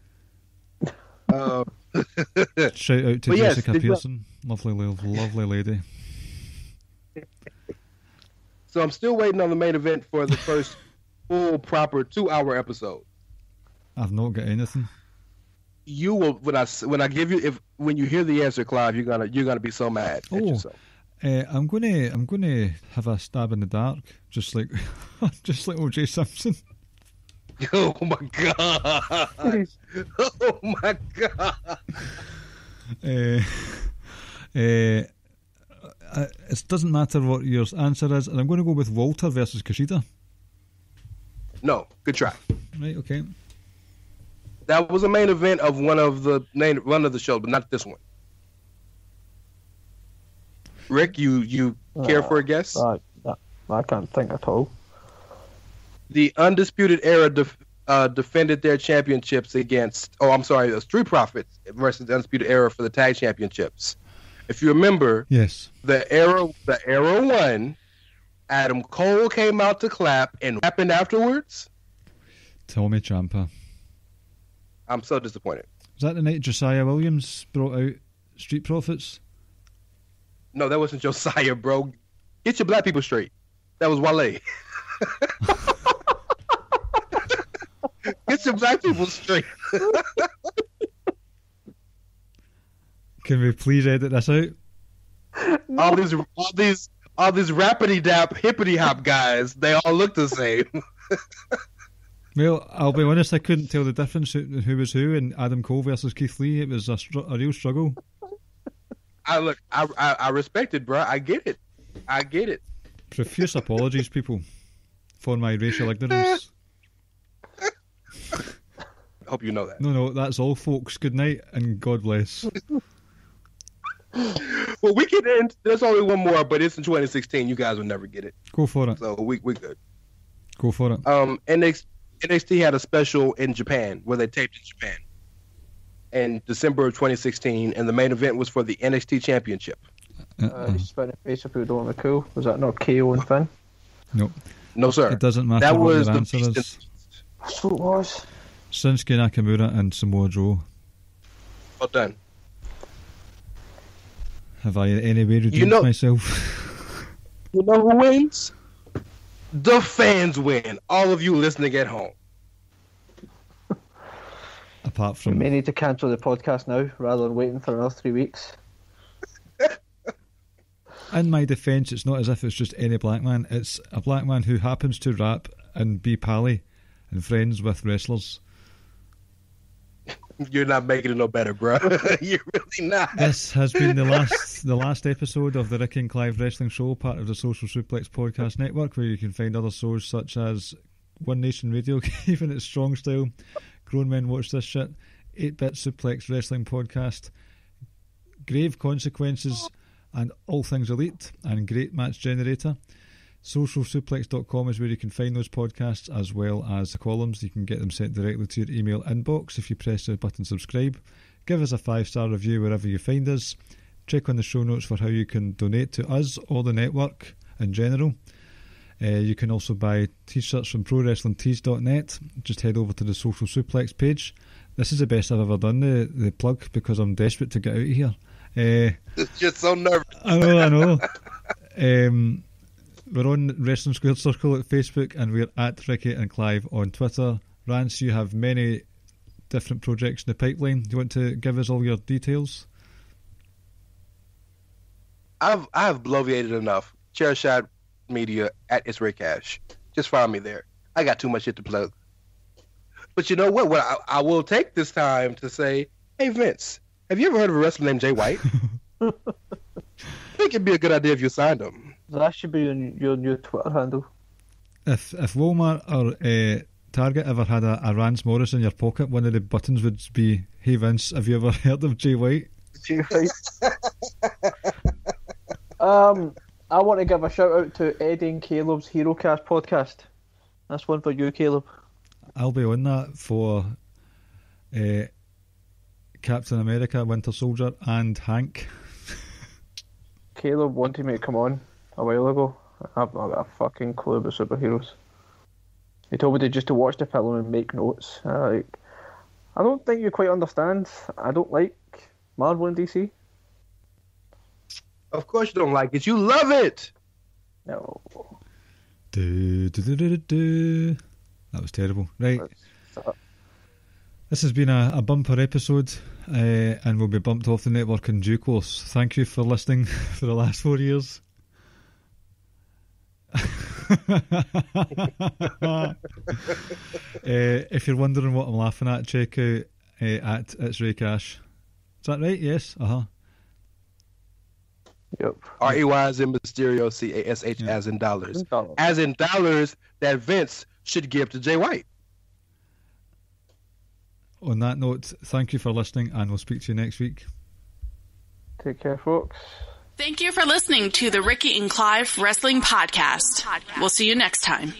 Shout out to Jessica Pearson. Lovely lady. So I'm still waiting on the main event for the first full proper 2-hour episode. I've not got anything. You will when I give you when you hear the answer, Clive, you're gonna be so mad at yourself. I'm gonna have a stab in the dark, just like O.J. Simpson. Oh my god! Oh my god! It doesn't matter what your answer is, and I'm going to go with Walter versus Kushida. No, good try. Right, okay. That was a main event of one of the shows, but not this one. Rick, you care for a guess? I can't think at all. The Undisputed Era defended their championships against... Oh, I'm sorry. It was Street Profits versus the Undisputed Era for the tag championships. If you remember, yes, the Era won. Adam Cole came out to clap, and what happened afterwards? Tommy Ciampa. I'm so disappointed. Was that the night Josiah Williams brought out Street Profits? No, that wasn't Josiah, bro. Get your black people straight. That was Wale. Get your black people straight. Can we please edit this out? All these rapidy dap hippity hop guys, they all look the same. Well, I'll be honest, I couldn't tell the difference who was who in Adam Cole versus Keith Lee. It was a real struggle. I respect it, bro. I get it. Profuse apologies, people, for my racial ignorance. I hope you know that. No, that's all, folks. Good night and God bless. Well, we can end. There's only one more, but it's in 2016. You guys will never get it. Go for it. So we good. Go for it. NXT had a special in Japan where they taped in Japan in December of 2016, and the main event was for the NXT Championship. Spin the face if we don't want to cool. Was that not KO and Finn? Nope. No, sir. It doesn't matter that what was your the answer is. That's what it was. Shinsuke Nakamura and Samoa Joe. Well done. Have I in any way redeemed myself? You know who wins? The fans win. All of you listening at home. Apart from... We may need to cancel the podcast now rather than waiting for another 3 weeks. In my defence, it's not as if it's just any black man. It's a black man who happens to rap and be pally and friends with wrestlers. You're not making it no better, bro. You're really not. This has been the last episode of the Ricky and Clive Wrestling Show, part of the Social Suplex Podcast Network, where you can find other shows such as One Nation Radio, even its strong style, Grown Men Watch This Shit, 8-Bit Suplex Wrestling Podcast, Grave Consequences, and All Things Elite, and Great Match Generator. Socialsuplex.com is where you can find those podcasts, as well as the columns. You can get them sent directly to your email inbox if you press the button subscribe. Give us a 5-star review wherever you find us. Check on the show notes for how you can donate to us or the network in general. You can also buy t-shirts from ProWrestlingTees.net. Just head over to the Social Suplex page. This is the best I've ever done, the plug, because I'm desperate to get out of here. You're so nervous. I know. We're on Wrestling Squared Circle at Facebook, and we're at Ricky and Clive on Twitter. Rance, you have many different projects in the pipeline. Do you want to give us all your details? I've bloviated enough. Chairshot Media at It's Ray Cash. Just find me there. I got too much shit to plug. But you know what? What I will take this time to say, hey Vince, have you ever heard of a wrestler named Jay White? I think it'd be a good idea if you signed him. That should be your new Twitter handle. If Walmart or Target ever had a Rance Morris in your pocket, one of the buttons would be, hey Vince, have you ever heard of Jay White? Jay White. I want to give a shout out to Eddie and Caleb's HeroCast podcast. That's one for you, Caleb. I'll be on that for Captain America, Winter Soldier, and Hank. Caleb wanted me to come on a while ago. I've not got a fucking clue about superheroes. He told me to watch the film and make notes. I don't think you quite understand. I don't like Marvel and DC. Of course you don't like it. You love it. No. That was terrible. Right. This has been a bumper episode, and will be bumped off the network in due course. Thank you for listening for the last 4 years. If you're wondering what I'm laughing at, check out at It's Ray Cash. Is that right? Yes. Yep. REY as in Mysterio, CASH as in dollars. As in dollars that Vince should give to Jay White. On that note, thank you for listening, and we'll speak to you next week. Take care, folks. Thank you for listening to the Ricky and Clive Wrestling Podcast. We'll see you next time.